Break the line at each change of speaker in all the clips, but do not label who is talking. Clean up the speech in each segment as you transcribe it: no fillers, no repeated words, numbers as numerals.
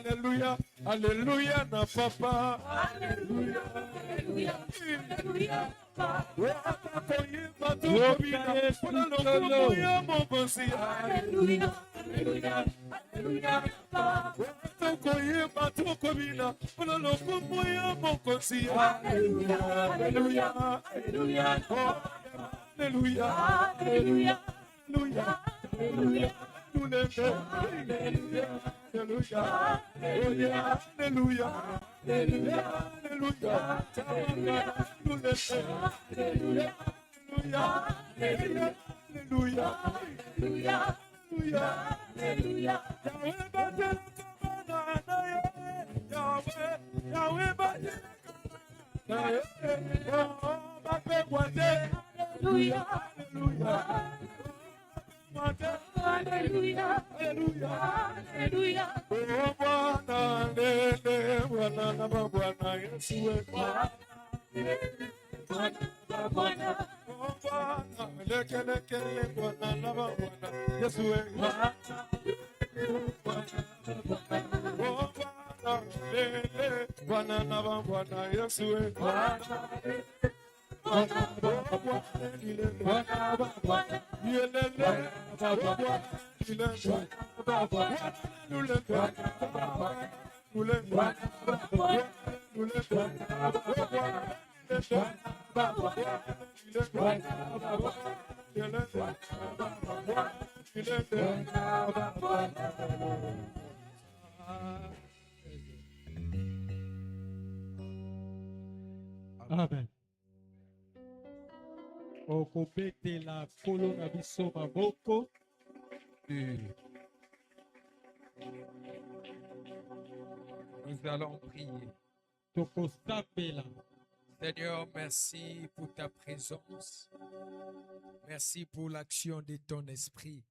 Alléluia, alléluia, na papa. Alléluia, alléluia, alléluia. Alléluia, alléluia,
Amen. Okobete la kolona biso maboko.
Nous allons prier. Seigneur, merci pour ta présence. Merci pour l'action de ton esprit.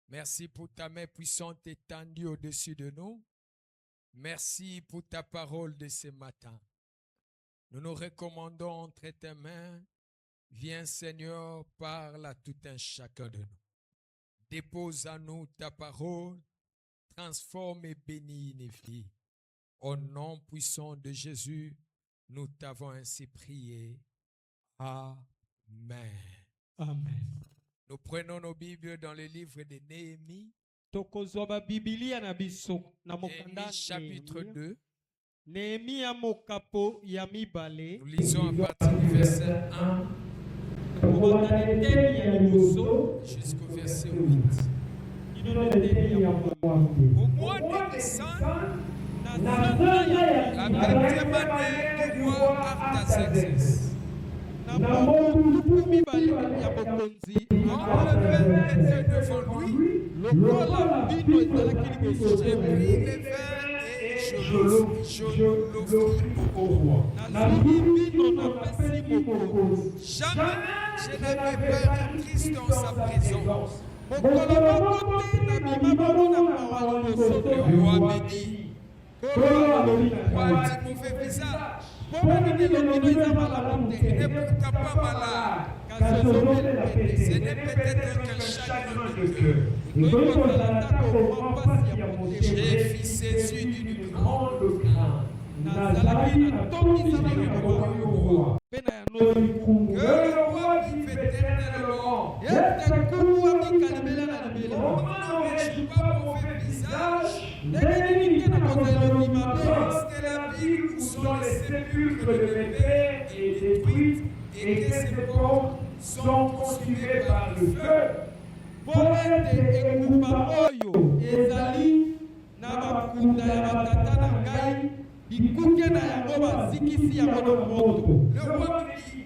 Merci pour ta main puissante étendue au-dessus de nous. Merci pour ta parole de ce matin. Nous nous recommandons entre tes mains. Viens, Seigneur, parle à tout un chacun de nous. Dépose à nous ta parole. Transforme et bénis les vies. Au nom puissant de Jésus, nous t'avons ainsi prié. Amen.
Amen.
Nous prenons nos Bibles dans le livre de Néhémie. Néhémie chapitre 2. Nous lisons à partir du verset 1 jusqu'au verset 8. Au mois de décembre, la 20e année du roi Artaxerxès, on le devant lui, j'ai pris le vin et je l'offris au roi. Jamais je n'avais pas de Christ dans sa présence. Le roi me dit, pourquoi tu mauvais visage? Il n'est pourtant pas malade. Ce n'est peut-être qu'un chagrin de cœur. J'ai fait ses yeux d'une grande crainte. Que le roi vive éternellement. Comment n'aurais-je pas mauvais visage? Lorsque la ville où sont les sépulcres de mes pères est détruite et que ses portes sont consumées par le feu.
bikuke na yango bazikisi yango na moto.
Le roi me dit,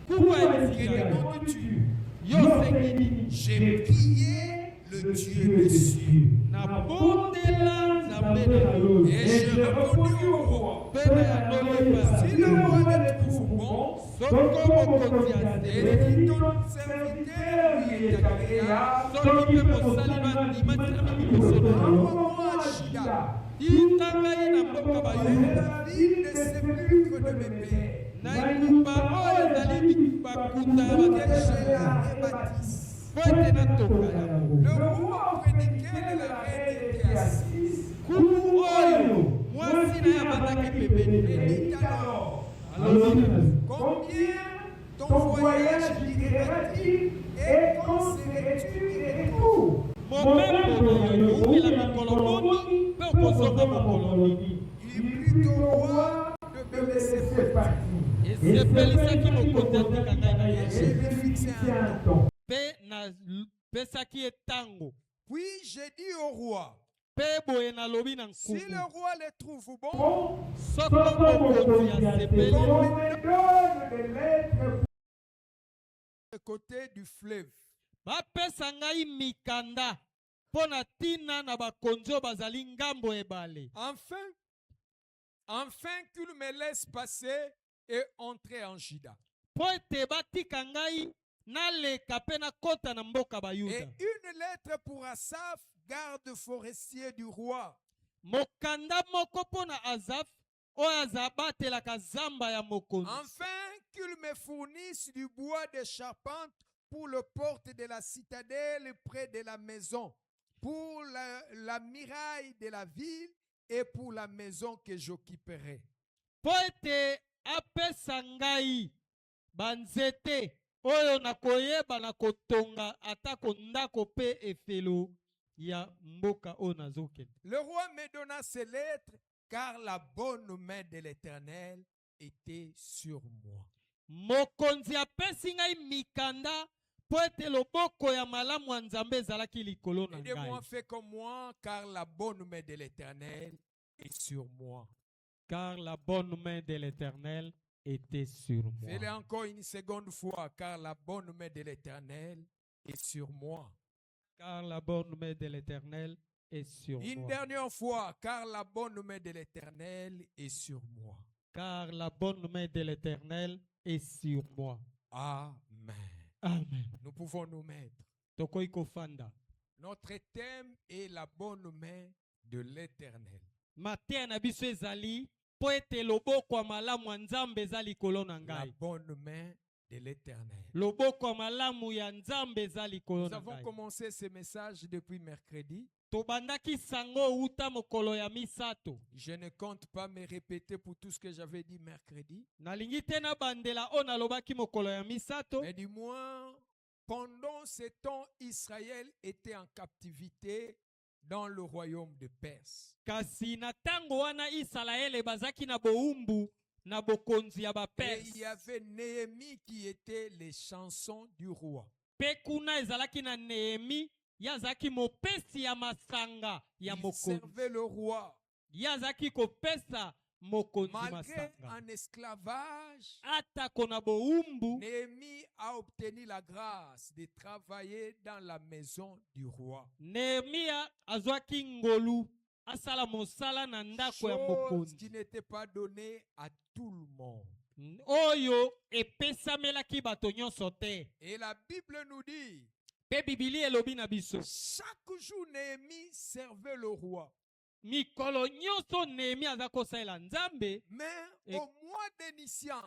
Pourquoi
que
esika yango?
demandes-tu?
Yo sengi
J'ai prié le Dieu des cieux.
nabondela Nzambe na yo.
Et j'ai répondu au roi,
Mpe na yango
si
yeba.
le roi le trouve bon,
Soko mokonzi
et
azele.
si ton serviteur lui est agréable,
Soki mpe mosali bandimatisaka liboso na yo.
envoie-moi à Shida,
Tika ngai na mboka
et
bayuda.
la ville des sépulcres de mes pères,
Na engumba oyo ezali bakunda ya
que
bakesha
je la rebâtisse.
po ete natoka yango.
Le roi auprès duquel la reine était assise
Kumu oyo mwasi na ye abandaki
me
pembeni.
dit alors,
Alobi na ye.
combien ton voyage durerait-il et quand serais-tu de retour?
Momembo na yo owumela mikolo boni mpe okozonga mokolo nini.
Il plut au roi de me laisser partir.
Esepelisaki mokonzi atika ngai na
Et je
ye.
lui fixai un temps.
Mpe napesaki ye ntango.
Puis j'ai dit au roi,
Mpe boye nalobi na
si le
nkuku.
roi le trouve bon,
Soko mokonzi asepeli.
qu'on me donne des lettres pour côté du fleuve.
Bapesa ngai mikanda mpo na ntina na bakonzi oyo bazali ngambo ebale.
Enfin qu'il me laisse passer et entrer en Juda.
Mpo ete batika ngai naleka mpe nakota na mboka
Et
bayuda.
une lettre pour Asaph, garde forestier du roi.
Mokanda moko mpo na Azaf oyo azabatelaka zamba ya mokonzi.
Enfin qu'il me fournisse du bois de charpente pour le porte de la citadelle près de la maison, pour la muraille de la ville et pour la maison que j'occuperai.
Mpo ete apesa ngai banzete oyo nakoyeba na kotonga atako ndako mpe efelo ya mboka oyo nazokende.
Le roi me donna ces lettres car la bonne main de l'Éternel était sur moi.
Mokonzi apesi ngai mikanda mpo ete loboko ya malamu ya Nzambe ezalaki likolo na
Aidez-moi,
ngai.
fais comme moi, car la bonne main de l'Éternel est sur moi.
Car la bonne main de l'Éternel était sur moi.
Fais-le encore une seconde fois, car la bonne main de l'Éternel est sur moi.
Car la bonne main de l'Éternel est sur
Une
moi.
dernière fois, car la bonne main de l'Éternel est sur moi.
Car la bonne main de l'Éternel est sur moi.
Amen.
Amen.
Nous pouvons nous mettre.
Tokoki kofanda.
Notre thème est la bonne main de l'Éternel.
Mateya na biso ezali po ete loboko ya malamu ya Nzambe eza likolo na
La
ngai.
bonne main de l'Éternel.
Loboko ya malamu ya Nzambe eza likolo
Nous
na
avons
ngai.
commencé ce message depuis mercredi.
Tobandaki sango uta mokolo ya misato.
Je ne compte pas me répéter pour tout ce que j'avais dit mercredi.
Nalingi te na bandela o nalobaki mokolo ya misato.
Mais du moins, pendant ce temps, Israël était en captivité dans le royaume de Perse.
Kasi na tango wana Israele bazaki na boumbu na bokonzi ya
Et
Baperse.
il y avait Néhémie qui était les chansons du roi.
Pe kuna ezalaki na Nehemi yazaki mopesi ya masanga ya
Il
mokonzi.
servait le roi.
Yazaki kopesa mokonzi
Malgré
masanga.
un esclavage,
Ata kona boumbu
Néhémie a obtenu la grâce de travailler dans la maison du roi.
Nehemia azwaki ngolu asala mosala na ndako ya
Chose
mokonzi.
qui n'était pas donnée à tout le monde.
Oyo epesamelaki bato nyonso te.
Et la Bible nous dit,
Pe Bibili elobi na biso.
chaque jour Néhémie servait le roi.
Mikolo nyonso Nehemi aza kosalela Nzambe.
Mais
Et-
au mois de Nisan,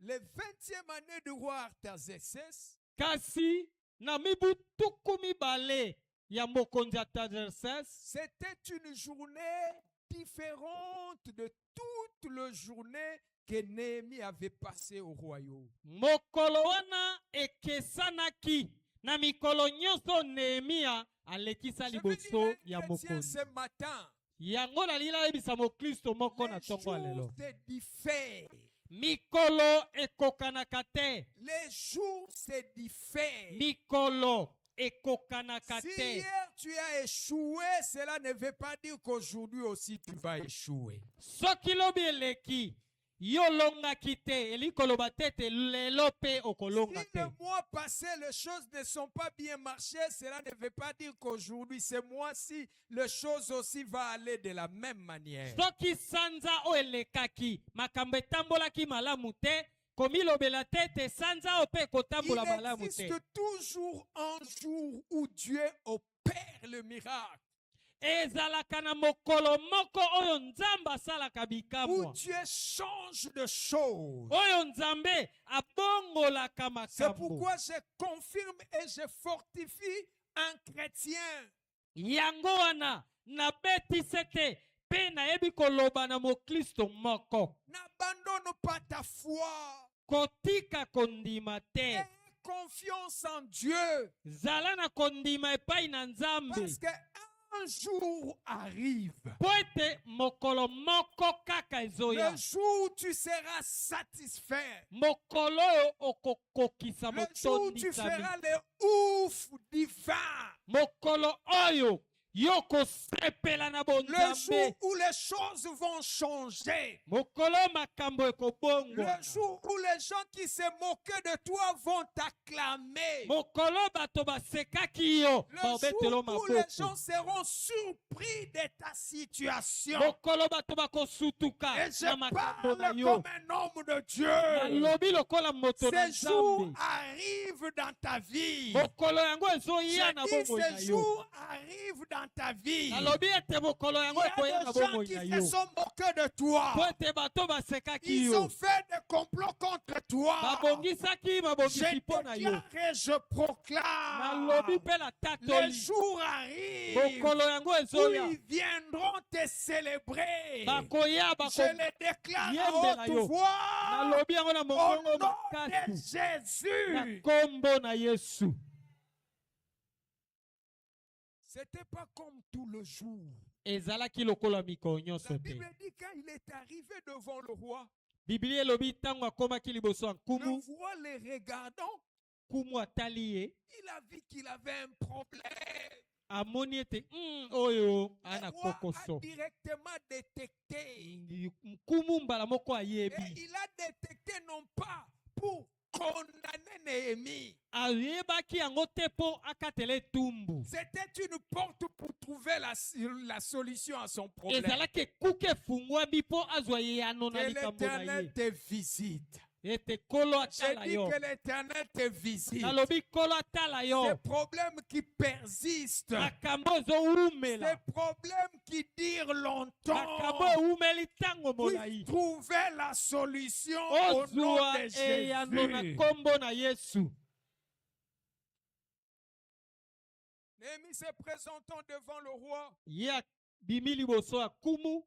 le 20e année du roi Artaxerxès,
Kasi na mibu tuku mibale ya mokonzi Artaxerxes.
c'était une journée différente de toute la journée que Néhémie avait passée au royaume.
Mokolo wana ekesanaki na mikolo nyonso Nehemia alekisa
Je veux dire
liboso
un
ya
chrétien
mokonzi.
ce matin,
Yango nalila yebisa mokristo moko na
les
tongo ya lelo.
jours se diffèrent.
Mikolo ekokanaka te.
Les jours se diffèrent.
Mikolo ekokanaka
Si
te.
hier tu as échoué, cela ne veut pas dire qu'aujourd'hui aussi tu vas échouer.
soki lobi eleki yo olongaki te elikoloba te ete lelo mpe okolonga
Si
te.
le mois passé, les choses ne sont pas bien marchées, cela ne veut pas dire qu'aujourd'hui, ce mois-ci, les choses aussi vont aller de la même manière.
soki sanza oyo elekaki makambo etambolaki malamu te komilobela te ete sanza oyo mpe ekotambola malamu
Il
te.
existe toujours un jour où Dieu opère le miracle,
ezalaka na mokolo moko oyo nzambe asalaka
où
bikamwa
Dieu change de choses.
oyo nzambe abongolaka
C'est
makambo.
pourquoi je confirme et je fortifie un chrétien.
yango wana nabetisi te mpe nayebi koloba na mokristo moko
N'abandonne pas ta foi.
kotika kondima te
Aie confiance en Dieu.
zala na kondima epai na nzambe
Parce qu'un jour arrive.
mpo ete mokolo moko kaka ezoya
Le jour où tu seras satisfait.
mokolo oyo okokokisa
Le jour où tu
motondisami
feras le ouf divin.
mokolo oyo yo kosepela na
Le
bonzambe
jour où les choses vont changer.
mokolo makambo
Le
ekobongwana
jour où les gens qui se moquaient de toi vont t'acclamer.
mokolo bato basekaki yo
Le
baobetelo
jour où les
maboko
gens seront surpris de ta situation.
mokolo bato bakosutuka
Et je
na makambo na
parle
yo
comme un homme de Dieu.
nalobi lokola moto na
Ces jours
nzambe
arrivent dans ta vie.
mokolo yango ezoya na
Je dis,
bomoi na
ces
yo
jours arrivent dans ta vie.
nalobi ete mokolo
Il
yango
y
ekoya
a
na
des gens
bomoi
qui
na
se
yo
sont moqués de toi.
po ete bato basekaki
Ils
yo
ont fait des complots contre toi.
babongisaki
Je
mabongisi mpo na yo
déclare et je proclame.
nalobi mpe
Les
natatoli
jours arrivent
mokolo yango
où
ezoya
ils viendront te célébrer.
bakoya
Je le déclare
yembela
à
yo.
haute voix.
nalobi yango na
Au
mongongo
nom
makasi
de
na
Jésus.
kombo na yesu
C'était pas comme tout le jour.
ezalaki lokola mikolo nyonso
La
te
Bible dit quand il est arrivé devant le roi,
biblia elobi ntango akomaki liboso ya
le
nkumu
roi les regardant,
nkumu atali ye
il a vu qu'il avait un problème.
amoni ete oyo
Le
ana
roi a
kokoso
directement détecté.
nkumu mbala moko
Et
ayebi
il a détecté non pas pour condamner Néhémie.
ayebaki yango te mpo akatela etumbu
C'était une porte pour trouver la solution à son problème.
ezalaki ekuke efungwami mpo azwa yeyano na
Que
likambo na ye
l'Éternel te visite.
ete kolo
J'ai
atala
dit
yo
que l'Éternel te visite.
nalobi kolo atala yo
Ces problèmes qui persistent.
makambo ezowumela
Ces problèmes qui durent
makambo
longtemps.
ewumeli ntango molai
Puisse trouver la solution au nom
ozwa
de
eyano na
Jésus.
nkombo na yesu
Néhémie se présentant devant le roi,
ye abimi liboso ya nkumu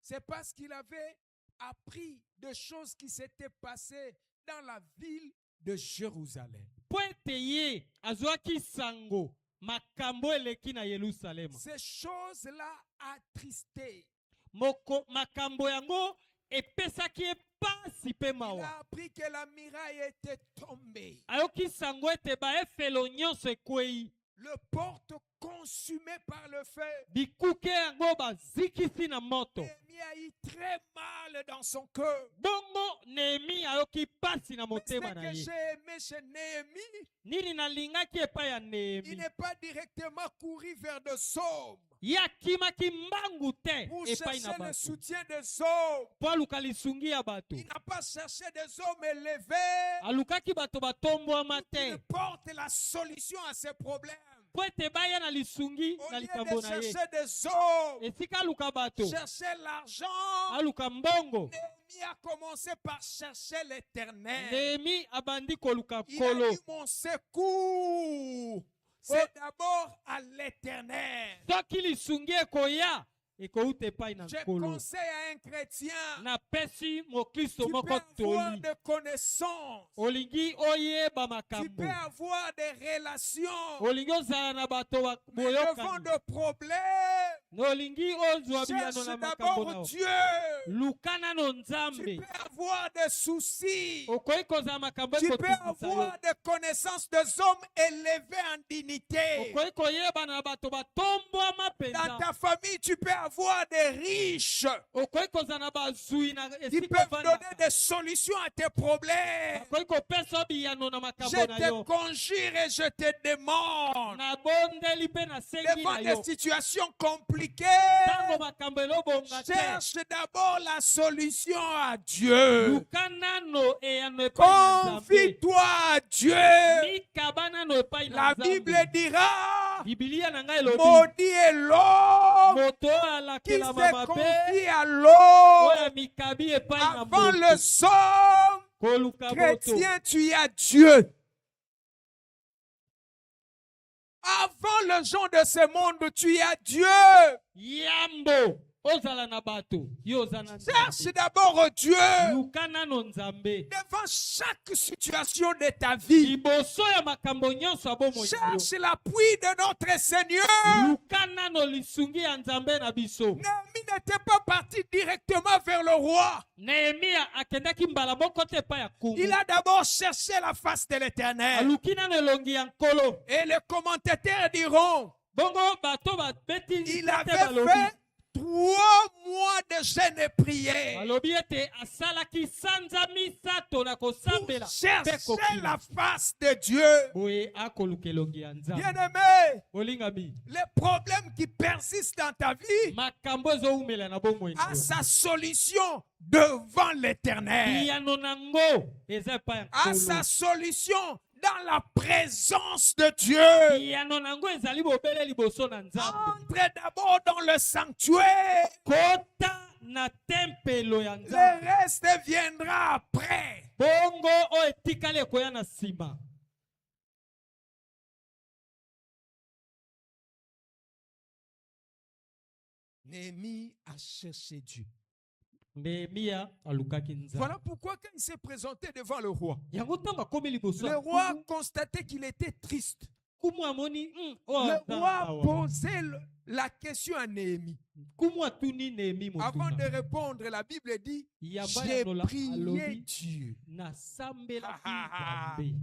c'est parce qu'il avait appris des choses qui s'étaient passées dans la ville de Jérusalem.
mpo ete ye azwaki sango makambo eleki na yelusalema
Ces choses-là attristé.
makambo yango epesaki ye pasi mpe
Il
mawa
a appris que la muraille était tombée.
ayoki sango ete baefelo nyonso ekwei
Le porte consumé par le feu.
bikuke yango bazikisi na moto
Néhémie a eu très mal dans son cœur.
bongo nehemi ayoki pasi na
Mais ce
motema na
que
ye
j'ai aimé chez Néhémie,
nini nalingaki epai ya
il
nehemi
n'est pas directement couru vers des hommes
ye akimaki mbangu te
pour
epai na
chercher le
bato
soutien des hommes.
mpo aluka lisungi ya bato
Il n'a pas cherché des hommes élevés
alukaki bato batombwama
qui
te
portent la solution à ses problèmes.
mpo ete baya na lisungi
Au
na
lieu
likambo
de
na ye
chercher des hommes,
esika aluka bato
chercher l'argent,
aluka mbongo
Néhémie a commencé par chercher l'éternel.
nehemi abandi koluka
Il a
nkolo
dit mon secours, c'est d'abord à l'éternel.
soki lisungi ekoya ekouta epai na
Je
nkolo.
conseille à un chrétien,
Napesi mokristo
tu peux
moko
avoir
toli.
des connaissances,
Olingi oyeba
tu
makambo.
peux avoir des relations,
Olingi ozala na bato
mais devant
boyokani.
de problèmes,
Olingi ozwa bilano
cherche
na makambo
d'abord
nao.
Dieu.
Lukana no
Tu
nzambe.
peux avoir des soucis,
Okoki kozala makambo
tu peux
ekotungisa yo.
avoir des connaissances des hommes élevés en dignité.
Okoki koyeba na bato batombwama
Dans
mpenza.
ta famille, tu peux avoir des riches
Okoki kozala na bazwi na
qui
esika
peuvent donner
ovandaka.
des solutions à tes problèmes.
Bakoki kopesa biyano na
Je
makambo na
te
yo.
conjure et je te demande,
Nabondeli mpe nasengi
devant
na
des
yo.
situations compliquées,
Ntango makambo elobonga te.
cherche d'abord la solution à Dieu.
Luka nano eyano epai na Nzambe.
Confie-toi à Dieu.
Mikaba nano epai na
La
Nzambe.
Bible dira,
Bibilia na ngai elobi.
maudit est l'homme
Moto
qui
alakelama
se
mabe.
confie à l'homme.
Oyo mikabi epai na
Avant
moto.
le somme,
Koluka moto.
chrétien, tu as Dieu. Avant le gens de ce monde, tu as Dieu.
Yambo. Ozala na bato. Yo oza na
Cherche
Nzambe.
d'abord Dieu
Luka nano Nzambe.
devant chaque situation de ta vie.
Liboso ya makambo nyonso abo moyo.
Cherche l'appui de notre Seigneur.
Luka nano lisungi ya Nzambe na biso.
Néhémie n'était pas parti directement vers le roi.
Nehemia akendaki mbala moko te epai ya kungu.
Il a d'abord cherché la face de l'Éternel.
Aluki nano elongi ya nkolo.
Et les commentateurs diront,
Bongo bato babeti
il
te
avait
balobi.
fait 3 mois de jeûne et prière.
Balobi ete asalaki sanza misato na kosambela
Pour
mpe
chercher
kokima.
la face de Dieu.
Boye akoluka elongi ya Nzambe.
Bien-aimé,
Olingami,
les problèmes qui persistent dans ta vie
makambo ezowumela na bomoi na
a
yo.
sa solution devant l'Éternel.
Biyano nango eza epai ya
A
nkolo.
sa solution dans la présence de Dieu.
Biyano nango ezali bobele liboso na Nzambe.
Entre d'abord dans le sanctuaire.
Kota na tempelo ya
Le
Nzambe.
reste viendra après.
Bongo oyo etikali ekoya na nsima.
Néhémie a cherché Dieu.
Nehemia alukaki Nzambe.
Voilà pourquoi quand il s'est présenté devant le roi,
Yango ntango akomi liboso
le
ya
roi
kumu,
constatait qu'il était triste.
kumu amoni oyo
Le
aza
roi
awa.
posait la question à Néhémie.
Kumu atuni Nehemi
Avant de
motuna.
répondre, la Bible dit,
Yamba
j'ai
ya lola
prié
alobi
Dieu.
nasambelaki
Ah.
Nzambe.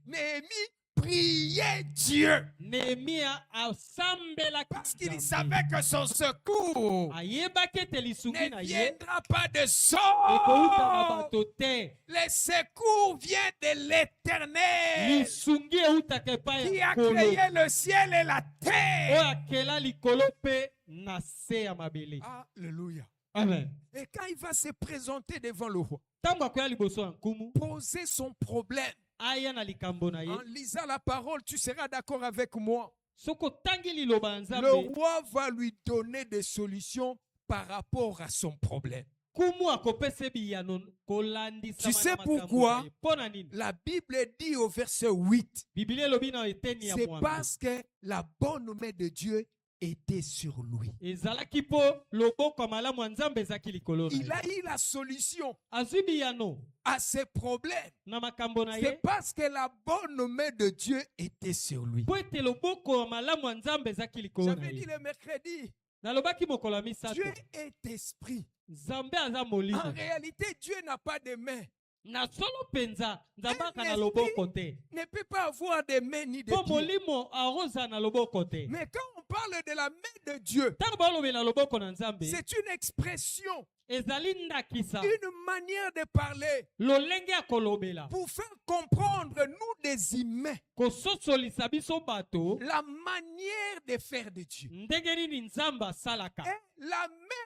Néhémie priait Dieu
Nehemia asambelaki
parce qu'il
Nzambe.
savait que son secours
Ayebaki ete lisungi na
ne
ye
viendra pas de
ekouta na
sort.
bato te.
Le secours vient de l'Éternel
Lisungi eutaka epai
qui
ya
a
nkolo
créé le ciel et la
oyo
terre.
akela likolo mpe na se ya mabele.
Alléluia.
Amen.
Et quand il va se présenter devant le roi,
Ntango akoya liboso ya nkumu
poser son problème,
aya na likambo na ye.
en lisant la parole, tu seras d'accord avec moi.
Soki otangi liloba ya
Le
Nzambe,
roi va lui donner des solutions par rapport à son problème.
kumu akopesa biyano kolandisama
Tu sais
na makambo
pourquoi?
na ye. Mpo na nini?
La Bible dit au verset 8,
Biblia elobi na eteni ya
c'est
mwambe.
parce que la bonne main de Dieu était sur lui.
Ezalaki mpo loboko ya malamu ya Nzambe ezalaki likolo na
Il
ye.
a eu la solution
Azwi biyano
à ses problèmes.
na makambo na
C'est
ye
parce que la bonne main de Dieu était sur lui.
mpo ete loboko ya malamu ya Nzambe ezalaki likolo na
J'avais dit
ye.
le mercredi,
Nalobaki mokolo ya misato.
Dieu est esprit.
Nzambe aza
En
molimo.
réalité, Dieu n'a pas de main.
Na solo penza Nzambe aka na
esprit
loboko te.
Ne peut pas avoir de main ni de
Mpo
pied.
molimo aoza na loboko te.
Mais quand on parle de la main de Dieu,
Ntango balobeli na loboko na Nzambe
c'est une expression,
ezali ndakisa
une manière de parler
lolenge ya kolobela
pour faire comprendre, nous des humains,
kososolisa biso bato
la manière de faire de Dieu.
ndenge nini Nzambe asalaka.
Et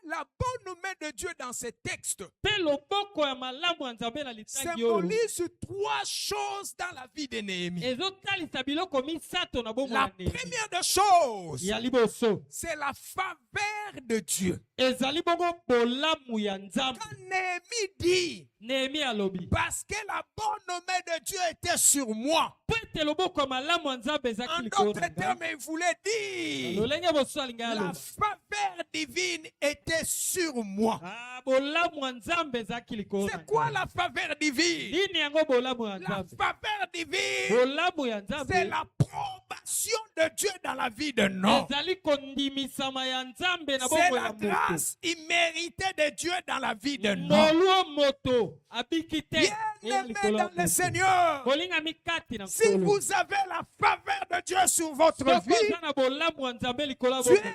la bonne main de Dieu dans ces textes
Mpe loboko ya malamu ya Nzambe na litangi oyo
symbolise 3 choses dans la vie de Néhémie.
ezotalisa biloko misato na bomoi
La
ya Nehemi.
première des choses,
Ya liboso
c'est la faveur de Dieu.
ezali bongo bolamu ya Nzambe.
Quand Néhémie dit,
Néhémie alobi.
Parce que la bonne main de Dieu était sur moi.
Po ete loboko malamu ya Nzambe
En
ezalaki likolo
d'autres
na ngai.
termes, il voulait dire,
Lolenge boso alingi
la
aloba.
faveur divine était sur moi.
Ah, bolamu ya Nzambe ezalaki likolo na
C'est quoi
ngai.
la faveur divine?
Nini yango bolamu ya
La
Nzambe?
faveur divine,
Bolamu ya
c'est
Nzambe
l'approbation de Dieu dans la vie de l'homme.
ezali kondimisama ya Nzambe na
C'est
bongo
la
ya moto.
grâce imméritée de Dieu dans la vie de l'homme.
Moluo moto abiki te.
Bien-aimé dans le Seigneur,
Bolingami kati na
si
nkolo.
vous avez la faveur de Dieu sur votre
Soko
vie,
oza na bolamu ya Nzambe likolo ya
Dieu
bongo.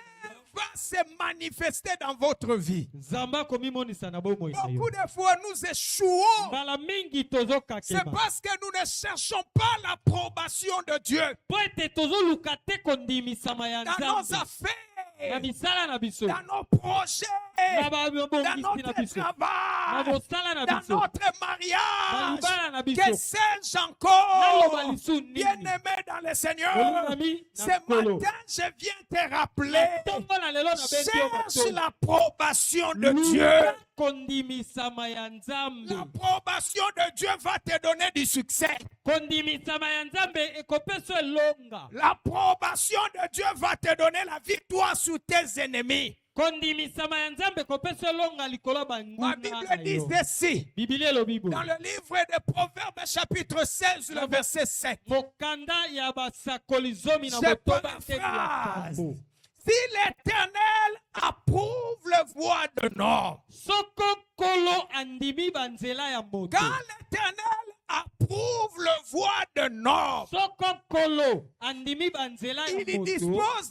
va se manifester dans votre vie.
Nzambe akomimonisa na bomoi na yo.
Beaucoup de fois, nous échouons.
Mbala mingi
C'est
tozokakema.
parce que nous ne cherchons pas l'approbation de Dieu
Po ete tozoluka te kondimisama ya
dans nos
Nzambe na
affaires,
misala na biso,
dans nos projets,
na
dans
babongisi na
notre
biso, na
travail,
mosala na
dans
biso,
notre
na
mariage.
libala na biso.
Que sais-je
Naloba
encore?
lisu nini?
Bien-aimé dans le Seigneur,
Olingami na
ce
nkolo.
matin, je viens te rappeler,
Ntongo na lelo na bengi yo
cherche
bato.
l'approbation de Dieu.
Luka kondimisama ya Nzambe.
L'approbation de Dieu va te donner du succès.
Kondimisama ya Nzambe ekopesa elonga.
L'approbation de Dieu va te donner la victoire sur tes ennemis.
Kondimisama ya Nzambe ekopesa elonga likolo ya
Ma
banguna
Bible
na
dit
yo.
ceci,
Biblia elobi boye.
dans le livre de Proverbes chapitre 16, le verset 7.
Mokanda ya basakoli zomi na
Je
motoba
paraphrase.
tete ya kambo.
Si l'Éternel approuve le voie de l'homme,
Soko kolo andimi banzela ya moto.
quand l'Éternel approuve le voie de l'homme,
Soko kolo andimi banzela ya
il
moto.
dispose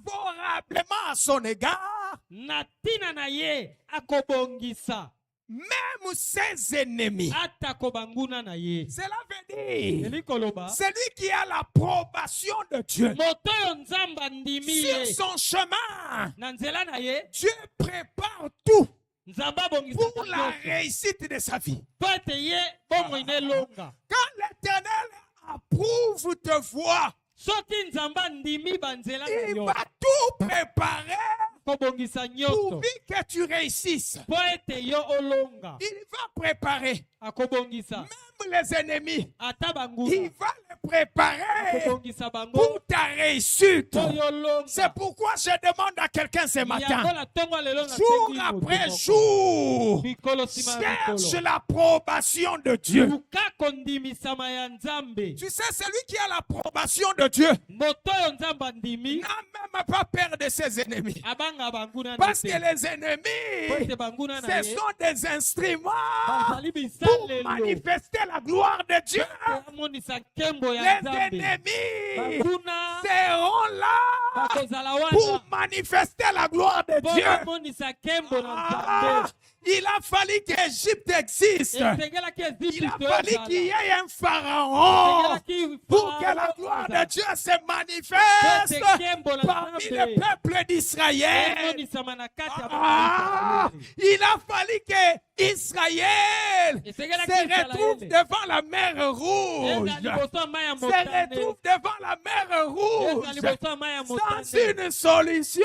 favorablement à son égard,
Na tina na ye akobongisa
même ses ennemis.
ata kobanguna na ye.
Cela veut dire,
Eli koloba.
celui qui a l'approbation de Dieu
Moto yo nzamba ndimi
sur
ye.
son chemin,
Na nzela na ye.
Dieu prépare tout
Nzamba bongisa
pour la réussite de sa vie.
Po ete ye bongo inelonga.
Quand l'Éternel approuve te voie,
Soki nzamba ndimi banzela na
il
yo.
va tout préparer
Kobongisa
pour
nyoto.
que tu réussisses.
Po ete yo olonga.
Il va préparer
Akobongisa.
même les ennemis.
Ata
Il
banguna.
va les préparer
Akobongisa bango.
pour ta réussite.
Po yo longa.
C'est pourquoi je demande à quelqu'un ce matin,
Yangola tongo lelo na
jour
sengi
après
moto.
jour,
Mikolo sima ya
cherche
mikolo.
l'approbation de Dieu.
Luka kondimisama ya Nzambe.
Tu sais, celui qui a l'approbation de Dieu
Moto yo nzamba ndimi.
n'a même pas peur de ses ennemis.
Abanga banguna
Parce que
nete.
les
Po
ennemis,
ete banguna na
ce
ye.
sont des instruments
Bazali
pour
bisalelo.
manifester la gloire de Dieu.
Amonisa nkembo ya
Les
Nzambe.
ennemis
Banguna
seront là
bakozala
pour
wana.
manifester la gloire de
Po
Dieu.
bamonisa nkembo na
Ah,
Nzambe.
il a fallu qu'Égypte existe.
Esengelaki
Il a
Égypte
fallu
ezala.
qu'il y ait un pharaon
Esengelaki
pour que la
Pharaon
gloire
ezala.
de Dieu se manifeste
Po ete nkembo na
parmi
Nzambe.
le peuple d'Israël.
Emonisama na kati ya
Ah,
bana Israeli.
il a fallu que Israël
Esengelaki
se retrouve
Israeli.
devant la mer Rouge.
Eza liboso ya mai ya
Se
motane.
retrouve devant la mer
Eza
Rouge.
liboso ya mai ya motane.
Sans une solution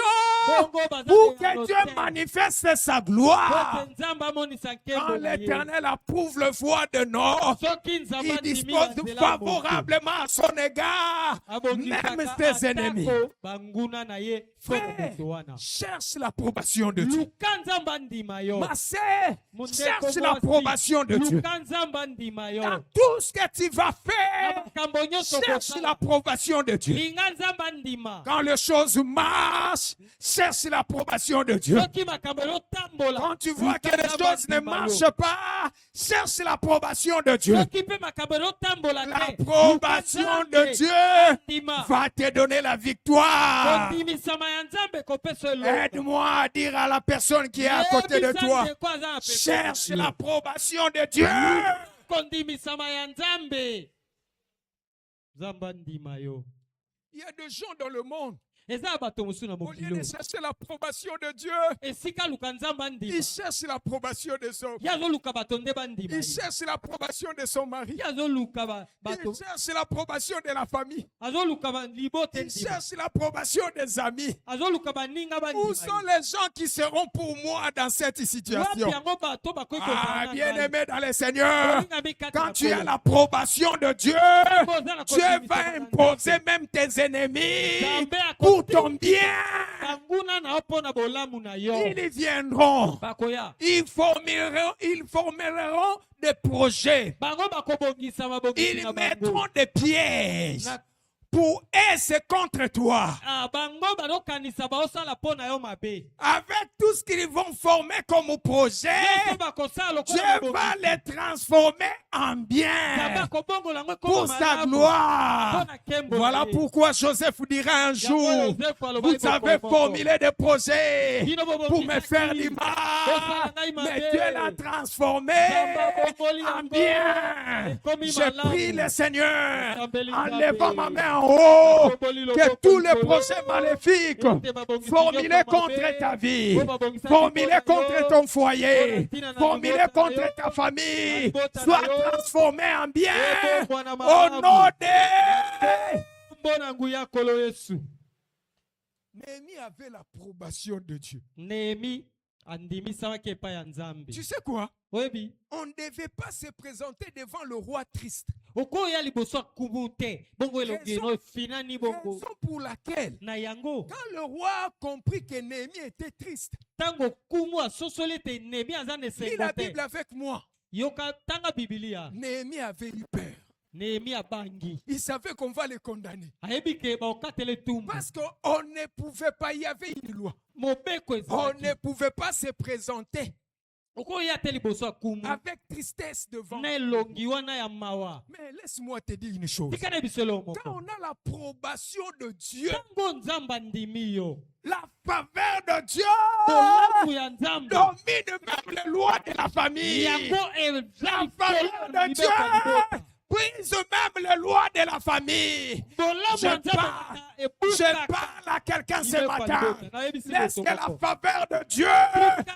Bongo bazali
pour
na
que Dieu
notaire.
manifeste sa
Po
gloire.
ete Nzambe amonisa nkembo
Quand
na ye.
l'Éternel approuve le voie de nord,
Soki Nzambe
il
andimi
dispose
banzela moto.
favorablement à son égard,
Abongisaka
même ses ennemis.
atako banguna na ye. Soko
Frère,
moto wana.
cherche l'approbation de Dieu.
Luka Nzambe andima yo.
Ma sœur,
Mondeko
cherche
mwasi.
l'approbation de Dieu.
Luka Nzambe andima yo.
Dans tout ce que tu vas
Na
faire,
makambo nyonso
cherche
kosala.
l'approbation de Dieu.
Linga Nzambe andima.
Quand les choses marchent, cherche l'approbation de Dieu.
Soki makambo ezotambola.
Quand tu vois que
Luka
les
Nzambe
choses ne
andima yo.
marchent pas, cherche l'approbation de Dieu.
Soki mpe makambo ezotambola te.
L'approbation
Luka
de
Nzambe
Dieu
andima.
va te donner la victoire.
Kondimisama ya Nzambe kopesa eloko.
Aide-moi à dire à la personne qui est à côté de toi,
Yebisa ndeko aza na pembeni
cherche
na yo.
l'approbation de Dieu.
Kondimisama ya Nzambe. Nzambe andima yo.
Il y a des gens dans le monde,
eza bato mosusu na
Au lieu de
mokili
chercher l'approbation de Dieu,
esika luka nzambe andima
il cherche l'approbation des hommes.
ye azoluka bato nde bandima
Il cherche l'approbation de son mari.
ye azoluka bato
Il cherche l'approbation de la famille.
azoluka libote
Il
ndima
cherche l'approbation des amis.
azoluka baninga
Où sont les gens qui seront pour moi dans cette
wapi
situation?
yango bato bakoki
Ah,
kozala na ngai?
bien-aimé dans le Seigneur,
Olingami kati
quand
na
tu as
Nkolo.
l'approbation de Dieu,
Oza na
Dieu
kondimisa
va
na
imposer
Nzambe.
même tes ennemis
Nzambe
pour
akotinda
ton bien.
banguna na yo mpo na bolamu na yo
Ils viendront.
bakoya
Ils formeront des projets.
bango bakobongisa mabongisi
Ils
na
mettront
bango
des pièges
Na-
pour essayer contre toi.
Ah, bango bazokanisa baosala mpo na yo mabe
Avec tout ce qu'ils vont former comme projet,
nyonso bakosala
Dieu
lokola
va les transformer en
Nzambe
bien
akobongola yango
pour
ekoma
sa
malamu
gloire.
mpo na nkembo
Voilà
na ye.
pourquoi Joseph dira un
Yango
jour,
Yosefu alobaki
vous avez
bokolo
formulé des projets
Bino bobongisa
pour me faire
ki,
du mal,
bosala ngai mabe.
mais Dieu l'a transformé
Nzambe abongoli
en
yango.
bien.
Ekomi
Je
malamu.
prie le Seigneur
Nzambe
en
Nzambe.
levant ma main en haut
Akoboli
que
loboko
tous les
likolo.
projets maléfiques
Ete babongisi
formulés
nyonso
contre
mabe.
ta vie,
Bo babongisa
formulés
libota na
contre
yo.
ton foyer,
Tina na
formulés
libota na
contre
yo.
ta famille,
Libota na
soient
yo.
transformés en bien
Ebongwa na
au
malamu.
nom de...
Mbo na nguya nkolo Yesu
Néhémie avait l'approbation de Dieu.
Nehemi andimisamaki epai ya Nzambe
Tu sais quoi?
oyebi
On ne devait pas se présenter devant le roi triste.
okoya liboso ya kumu te bongo elongi no efinani bongo
Raison pour laquelle,
na yango
quand le roi a compris que Néhémie était triste,
ntango kumu asosoli ete Nehemi aza na
lis
esengo
la
te
Bible avec moi.
yoka tanga bibilia
Néhémie avait eu peur.
Nehemi abangi
Il savait qu'on va le condamner.
ayebi ke baokatela etumbu
Parce qu'on ne pouvait pas, il y avait une loi.
mobeko
On ne
ezalaki
pouvait pas se présenter
okoya te liboso ya kumu
avec tristesse devant.
na elongi wana ya mawa
Mais laisse-moi te dire une chose.
tika na biso eloo
Quand
moko
on a l'approbation de Dieu,
ntango nzambe andimi yo
la faveur de Dieu
bolamu ya nzambe
domine même les lois de la famille.
yango
La
eza
faveur de Dieu brise même les lois de la famille.
bolamu ya
Je
nzambe
parle
ebusaka
à quelqu'un ce matin. Laisse que la
Laisse
faveur de Dieu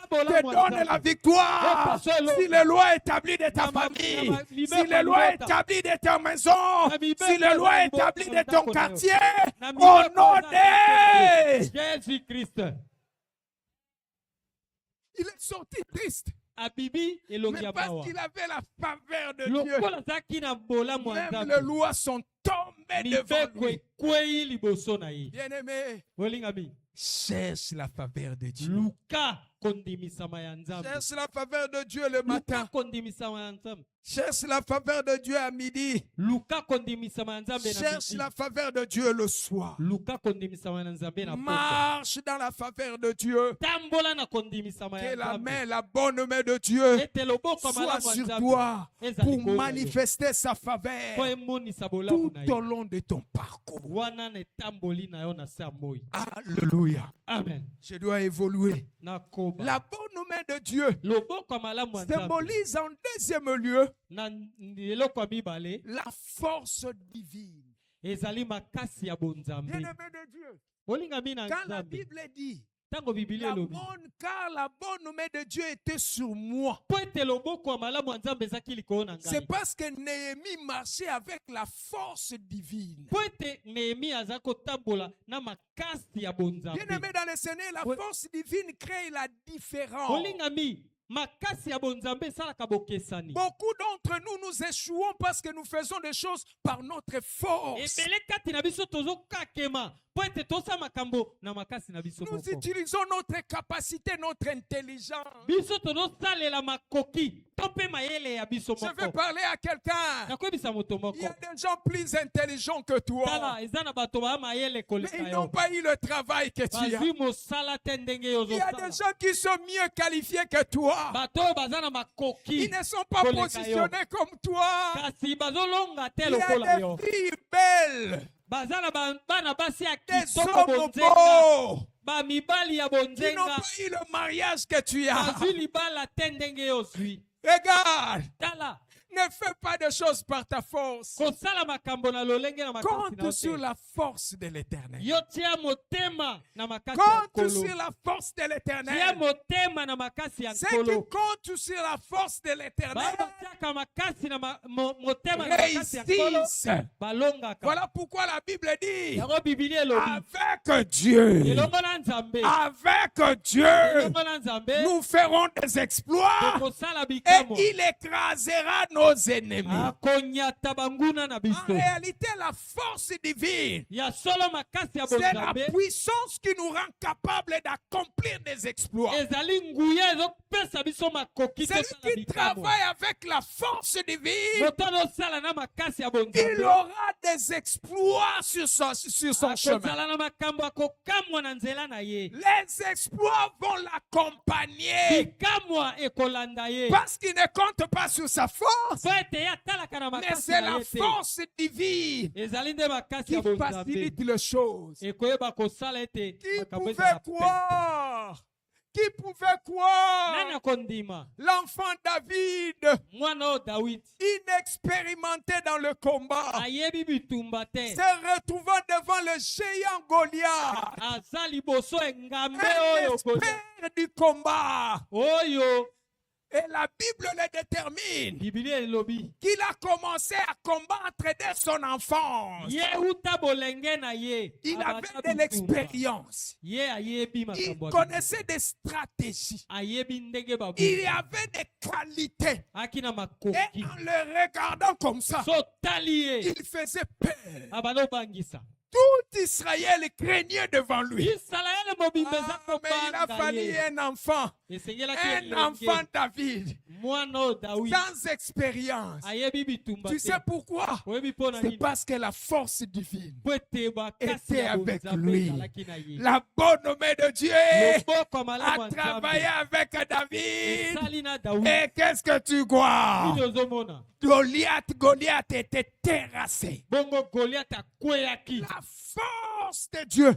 te donne la victoire. Si les lois établies de ta famille, si les lois établies de ta maison, si les lois établies de ton quartier, au nom de...
Jésus-Christ
Il est sorti triste.
abibi elongi
Mais
ya
parce
mawa
qu'il avait la faveur de Dieu,
lokola azalaki na bolamu ya
même les
nzambe
lois sont tombées devant
mibeko
lui.
ekwei liboso na ye
Bien-aimé,
olingami
cherche la faveur de Dieu.
luka kondimisama ya nzambe
Cherche la faveur de Dieu le
luka
matin.
kondimisama ya nzambe
Cherche la faveur de Dieu à midi.
luka kondimisama ya nzambe na
Cherche
midi
la faveur de Dieu le soir.
luka kondimisama na nzambe na poko
Marche dans la faveur de Dieu.
tambola na kondimisama
Que
ya
la
nzambe
main, la bonne main de Dieu
ete loboko ya
soit
malamu ya
sur
nzambe
toi
ezali
pour
koyo na yo.
manifester sa
po
faveur
emonisa bolamu
tout
na
au
ye
long de ton parcours.
wana na etamboli na yo na se ya moi
Alléluia.
amen
Je dois évoluer.
nakoba
La bonne main de Dieu
loboko ya malamu ya nzambe
symbolise en deuxième lieu
na eloko ya mibale
la force divine.
ezali makasi ya bonzambe
Bien-aimé de Dieu,
olingami na
quand la
nzambe
Bible dit
ntango bibili elobi
car la bonne main de Dieu était sur moi,
po ete loboko ya malamu ya nzambe ezaki likolo na
c'est
ngai
parce que Néhémie marchait avec la force divine.
po ete Nehemi aza kotambola na makasi ya bonzambe
Bien-aimé dans le Seigneur, la
Oui.
force divine crée la différence.
olingami makasi ya bonzambe esalaka bokesani
Beaucoup d'entre nous, nous échouons parce que nous faisons des choses par notre force.
ebele kati na biso tozokakema po ete tosala makambo na makasi na biso
Nous
moko
utilisons notre capacité, notre intelligence.
biso tozosalela makoki to mpe mayele ya biso
Je vais
moko
parler à quelqu'un.
nakoyebisa moto
Il y
moko
a des gens plus intelligents que toi,
tala eza na bato baya mayele
mais
koleka
ils n'ont
yo
pas eu le travail que tu as.
bazwi mosala te ndenge yo
Il y a des
ozosala
gens qui sont mieux qualifiés que toi.
bato oyo baza na makoki
Ils ne sont pas
koleka yo.
positionnés comme toi.
kasi bazolonga te
Il y
lokola
a
yo
des filles belles,
baza na bana basi ya
des
kitoko
hommes
bonzenga
beaux,
bamibali ya
qui n'ont
bonzenga
pas eu le mariage que tu as.
bazwi libala te ndenge yo ozwi
Regarde,
tala
Ne fais pas de choses par ta force.
kosala makambo na lolenge na makasi na
Compte
yo
sur
te.
la force de l'Éternel.
Yo tia motema na makasi ya
Compte
nkolo.
sur la force de
Tia
l'Éternel.
motema na makasi ya
Ceux qui
nkolo.
comptent sur la force de l'Éternel
batiaka makasi na motema na makasi ya nkolo
réussissent.
balongaka.
Voilà pourquoi la Bible dit
Yango Bibili elobi
avec Dieu,
elongo na Nzambe,
avec Dieu,
elongo na Nzambe
nous ferons des exploits
tokosala
et
bikamwa
il écrasera nos ennemis.
akonyata banguna na
En
biso.
réalité, la force divine,
Ya solo makasi ya
c'est la
bonzambe
puissance qui nous rend capables d'accomplir des exploits.
ezali nguya ezopesa biso makoki
Celui
tosala
qui
bikamwa.
travaille avec la force divine,
moto azosala na makasi ya
il
bonzambe
aura des exploits sur son chemin.
akozala na makambo akokamwa na nzela na ye.
Les exploits vont l'accompagner
bikamwa ekolanda ye
parce qu'il ne compte pas sur sa force,
po ete ye atalaka na
mais
makasi
c'est
na
la
ye te.
force divine
ezali nde makasi
qui
ya bonzambe
facilite les choses.
ekoyeba kosala ete
Qui
makambo
pouvait
ezala pete.
croire? Qui pouvait
Nani
croire?
akondima
L'enfant David,
mwana oyo Dawidi
inexpérimenté dans le combat,
ayebi bitumba te
se retrouvant devant le géant Goliath,
aza liboso engambe
un
oyo Goliath.
expert du combat.
Oyo
Et la Bible le détermine
Biblia elobi
qu'il a commencé à combattre dès son enfance.
ye uta bolenge na ye
Il
abata
avait de
bitumba.
l'expérience.
Ye ayebi
Il
makambo ya
connaissait des stratégies.
bitumba. ayebi ndenge
Il
babu
y avait des qualités.
aki na
Et
makoki
en le regardant comme ça,
so tali ye
il faisait peur.
abana obangisa
Tout Israël craignait devant lui.
Israele mobimba eza
Ah, mais il a
kobanga
fallu
ye
un enfant,
esengelaki
un enfant
elenge
David,
mwana oyo Dawidi
sans expérience.
ayebi bitumba
Tu
te.
sais pourquoi?
oyebi mpo na
C'est
nini
parce que la force divine,
po ete bakasi
était
ya
avec
bonzambe
lui.
ezalaki na ye
la bonne main de Dieu,
loboko ya malamu
a
ya
travaillé
nzambe
avec David.
esali na Dawidi.
Et qu'est-ce que tu crois?
Nini ozomona
Goliath était terrassé.
bongo Goliath akweyaki
La force de Dieu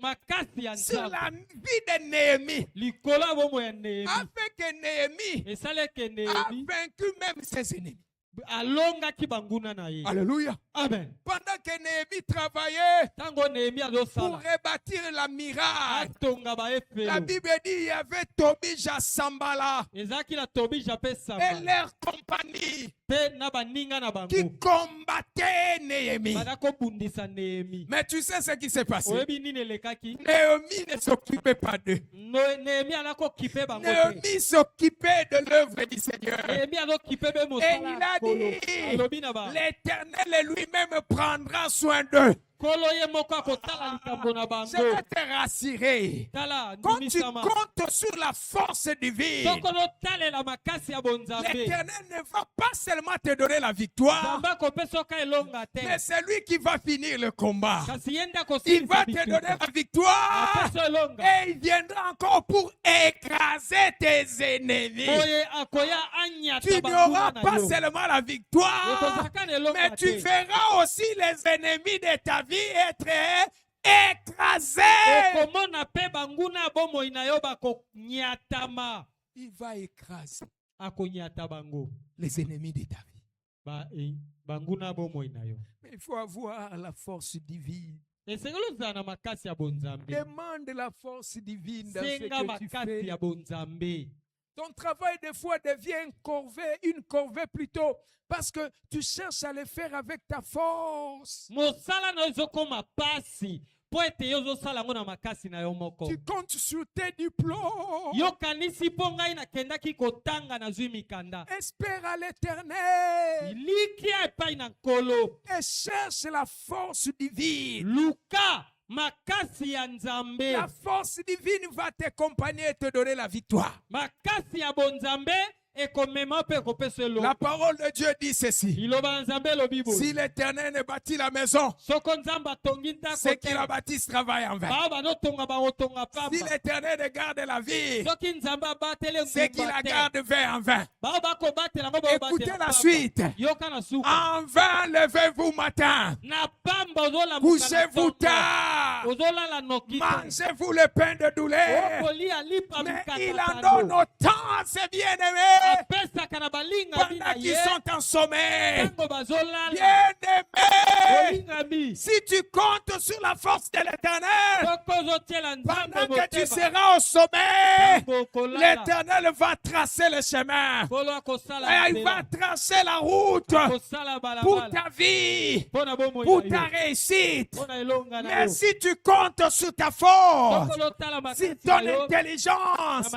makasi ya
sur
nzambe
la vie de Néhémie
likolo ya bomoi ya Nehemi
a fait que Néhémie
esali eke
a
Nehemi
vaincu même ses ennemis.
alongaki banguna na ye.
Alléluia.
Amen.
Pendant que Néhémie travaillait
Ntango Nehemi
pour
azosala
rebâtir la miracle,
atonga
la
baefelo
Bible dit il y avait Tobija Sambala
ezalaki na Tobija mpe
et
Samba
leur compagnie
mpe na baninga na bango
qui combattaient Néhémie.
baza kobundisa Nehemi.
Mais tu sais ce qui s'est passé?
oyebi nini elekaki
Néhémie ne s'occupait pas d'eux.
Nehemi azakokipe bango te.
Néhémie s'occupait de l'œuvre du Seigneur.
Nehemi azokipe mpe
Et
mosala
il
ya
a
nkolo
dit,
alobi na ba
l'Éternel lui-même prendra soin d'eux.
nkolo ye moko akotala likambo na
Je
bango.
vais te rassurer.
Tala
Quand tu
ndimisama
comptes sur la force divine,
soko otalela makasi ya bonzambe
l'Éternel ne va pas seulement te donner la victoire,
nzambe akopesa oka elonga te
mais c'est lui qui va finir le combat.
kasi ye nde
Il va
akosilisa
te donner
bituka
la victoire
apesa elonga
et il viendra encore pour écraser tes ennemis.
oye akoya
Tu
anyata
n'auras
banguna
pas
na yo
seulement la victoire,
ekozalaka na elonga
mais tu
te
verras aussi les ennemis de ta vie être écrasés.
okomona mpe banguna ya bomoi na yo bakonyatama
Il va écraser
akonyata bango
les ennemis de ta vie.
banguna ya bomoi na yo.
Mais il faut avoir la force divine.
esengeli ozala na makasi ya bonzambe
Demande la force divine dans ce
senga
que tu
makasi
fais.
ya bonzambe.
Ton travail des fois devient une corvée plutôt, parce que tu cherches à le faire avec ta force.
mosala na yo ezokoma pasi mpo ete yo ozosala yango na makasi na yo moko.
Tu comptes sur tes diplômes.
yokanisi mpo ngai nakendaki kotanga nazwi mikanda.
Espère à l'Éternel
likia epai na nkolo
et cherche la force divine.
luka makasi ya nzambe.
La force divine va t'accompagner et te donner la victoire.
makasi ya bonzambe ekomema mpe ekopesa
La
elonga.
parole de Dieu dit ceci.
liloba na nzambe elobi boye
Si l'Éternel ne bâtit la maison,
soko nzambe atongi
ceux qui
ndako
la bâtissent travaillent en vain.
bao banotonga bakotonga
Si
pamba.
l'Éternel ne garde la vie,
soki nzambe abatele
ceux qui la
ngumba te
gardent vont en vain.
bao bakobatela ngo
Écoutez la suite.
yoka na suka
En vain levez-vous matin.
na pamba ozolamuka na
Couchez-vous
ntongo.
tard.
ozolala noki te
Mangez-vous le pain de douleur.
okolia lipa
Mais
mikata
il en
talo.
donne autant, ses bien-aimés. pendant qu'ils sont en sommeil. Bien-aimé, si tu comptes sur la force de l'Éternel, pendant que tu seras au sommeil, l'Éternel va tracer le chemin. Et il va tracer la route pour ta vie, pour ta réussite. Mais si tu comptes sur ta force, sur ton intelligence,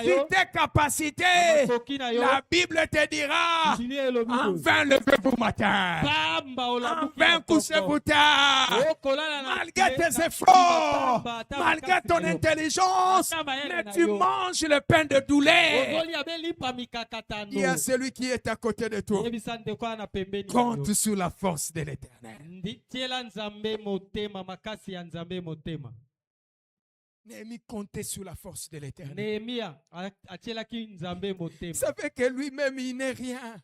sur tes capacités, la Bible te dira, enfin levez-vous matin, enfin couchez-vous tard, malgré tes efforts, malgré ton intelligence, mais tu manges le pain de douleur. Il y a celui qui est à côté de toi. Compte sur la force de l'Éternel. Néhémie comptait sur la force de l'Éternel. Il savait que lui-même, il n'est rien.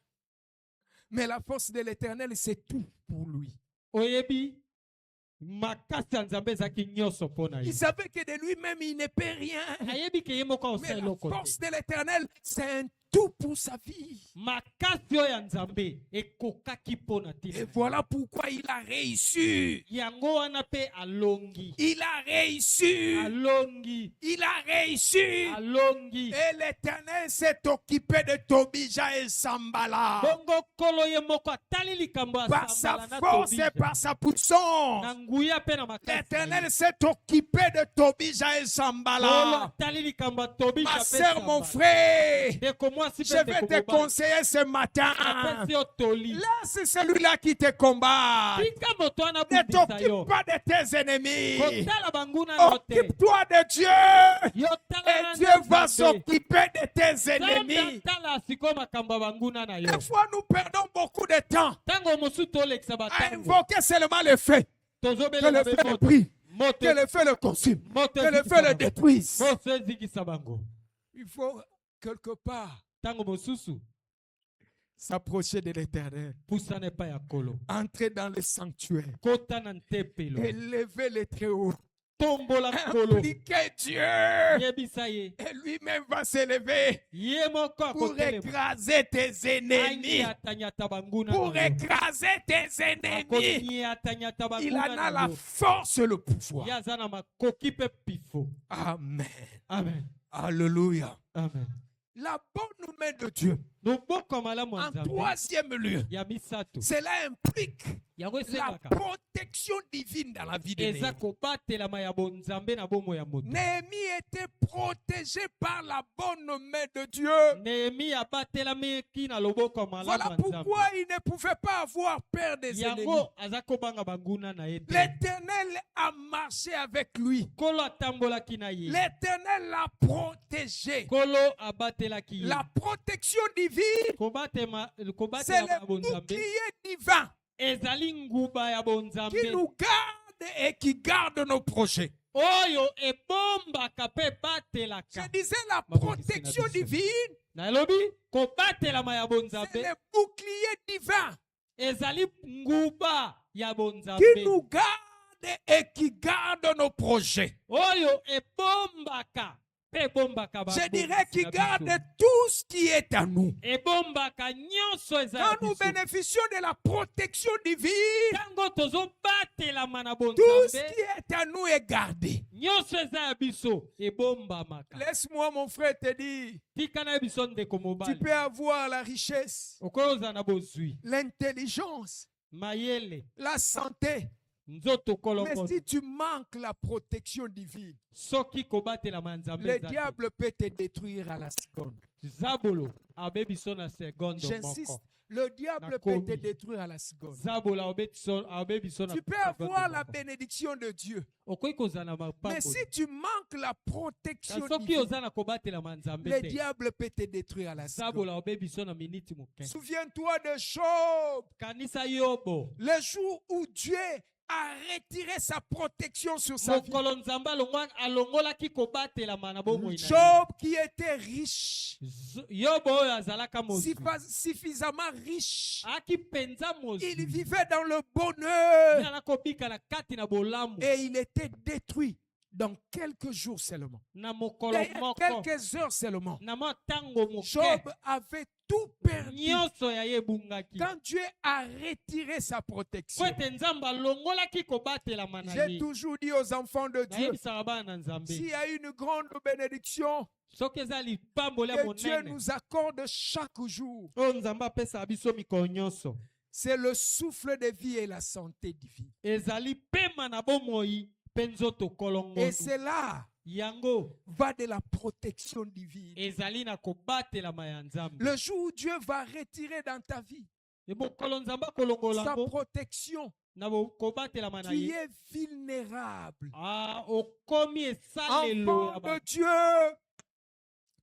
Mais la force de l'Éternel, c'est tout pour lui. Il savait que de lui-même, il ne peut rien. Mais la force de l'Éternel, c'est un tout pour sa vie. Et voilà pourquoi il a réussi. Il a réussi. Il a réussi. Et l'Éternel s'est occupé de Tobija et Sambala. Par sa force et par sa puissance. L'Éternel s'est occupé de Tobija et Sambala. Ma sœur, mon frère, je vais te conseiller ce matin. Laisse celui-là qui te combat. Ne t'occupe pas de tes ennemis. Occupe-toi de Dieu. Et Dieu va s'occuper de tes ennemis. Des fois, nous perdons beaucoup de temps à invoquer seulement le fait. Que le feu le prie. Que le feu le consume. Que le feu le détruise. Il faut quelque part s'approcher de l'Éternel, entrer dans le sanctuaire, élever le Très-Haut, impliquer Dieu, et lui-même va s'élever pour écraser tes ennemis. Pour écraser tes ennemis. Il en a la force et le pouvoir. Amen.
Amen.
Alléluia.
Amen.
La bonne main de Dieu. En troisième lieu, cela implique la protection divine dans la vie de Néhémie. Néhémie était protégé par la bonne main de Dieu. Voilà pourquoi il ne pouvait pas avoir peur des ennemis. L'Éternel a marché avec lui. L'Éternel l'a protégé. La protection divine, c'est le bouclier divin qui nous garde et qui garde nos projets. Je disais la protection divine, c'est le bouclier divin qui nous garde et qui garde nos projets. Je dirais qu'il garde tout ce qui est à nous. Quand nous bénéficions de la protection divine, tout ce qui est à nous est gardé. Laisse-moi, mon frère, te dire, tu peux avoir la richesse, l'intelligence, la santé, mais si tu manques la protection divine, le diable peut te détruire à la seconde. J'insiste, le diable peut te détruire à la seconde. Tu peux avoir la bénédiction de Dieu, mais si tu manques la protection divine, le diable peut te détruire à la seconde. Souviens-toi de Job, le jour où Dieu a retiré sa protection sur sa vie. Job qui était riche, suffisamment riche, il vivait dans le bonheur et il était détruit dans quelques jours seulement,
na mokolo
derrière
moko
quelques heures seulement,
na mwa ntango moke
Job avait tout perdu.
nyonso ya ye ebungaki
Quand Dieu a retiré sa
po
protection,
ete nzambe alongolaki kobatelama na
j'ai
ye
toujours dit aux enfants de Dieu,
nayebisaka bana na nzambe
s'il y a une grande bénédiction
soki eza lipamboli ya
que Dieu
monene
nous accorde chaque jour,
oyo nzambe apesaka biso mikolo nyonso
c'est le souffle de vie et la santé divine.
ezali pema na bomoi mpe nzoto
Et
kolongono
cela
yango
va de la protection divine.
ezali na kobatelama ya nzambe
Le jour où Dieu va retirer dans ta vie
mokolo nzambe akolongola
sa
yango
protection,
na kobatelama na
tu
ye
es vulnérable.
okomi esalelo
Enfant de Dieu,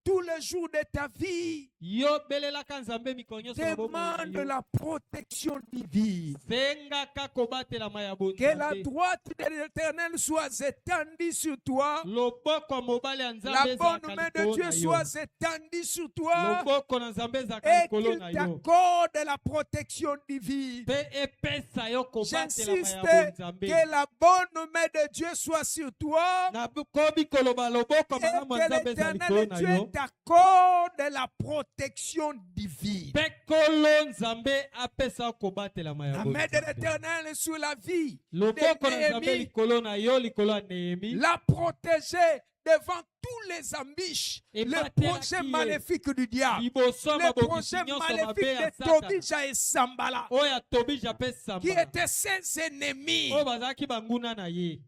tous les jours de ta vie,
yo belelaka nzambe mikolo nyonso na bomoi na
demande
yo.
la protection divine.
sengaka kobatelama ya
Que la
bonzambe
droite de l'Éternel soit étendue sur toi.
loboko ya mobali ya
La
nzambe
bonne
ezalaka
main de
likolo
Dieu
na yo
soit étendue sur toi.
loboko na nzambe ezalaka
Et
likolo
qu'il
na yo
t'accorde la protection divine.
mpe epesa yo kobatelama
J'insiste
ya bonzambe
que la bonne main de Dieu soit sur toi.
nakobi koloba loboko ya
Et
malamu ya
que
nzambe eza likolo
l'Éternel
na
Dieu
yo
t'accorde la protection divine.
mpe kolo nzambe apesa yo kobatelama ya
La main de
bonzambe
l'Éternel sur la vie
loboko
de
na nzambe
Néhémie
likolo na yo likolo ya nehemi
l'a protéger devant tous les embûches,
Et
les
batela
projets
qui est
maléfiques du diable,
liboso ya
les
mabongisi
projets
nyonso mabe
maléfiques
ya
de
satana
Tobija et Sambala,
oyo ya tobija mpe
qui
samba
étaient ses ennemis.
oyo bazalaki banguna na ye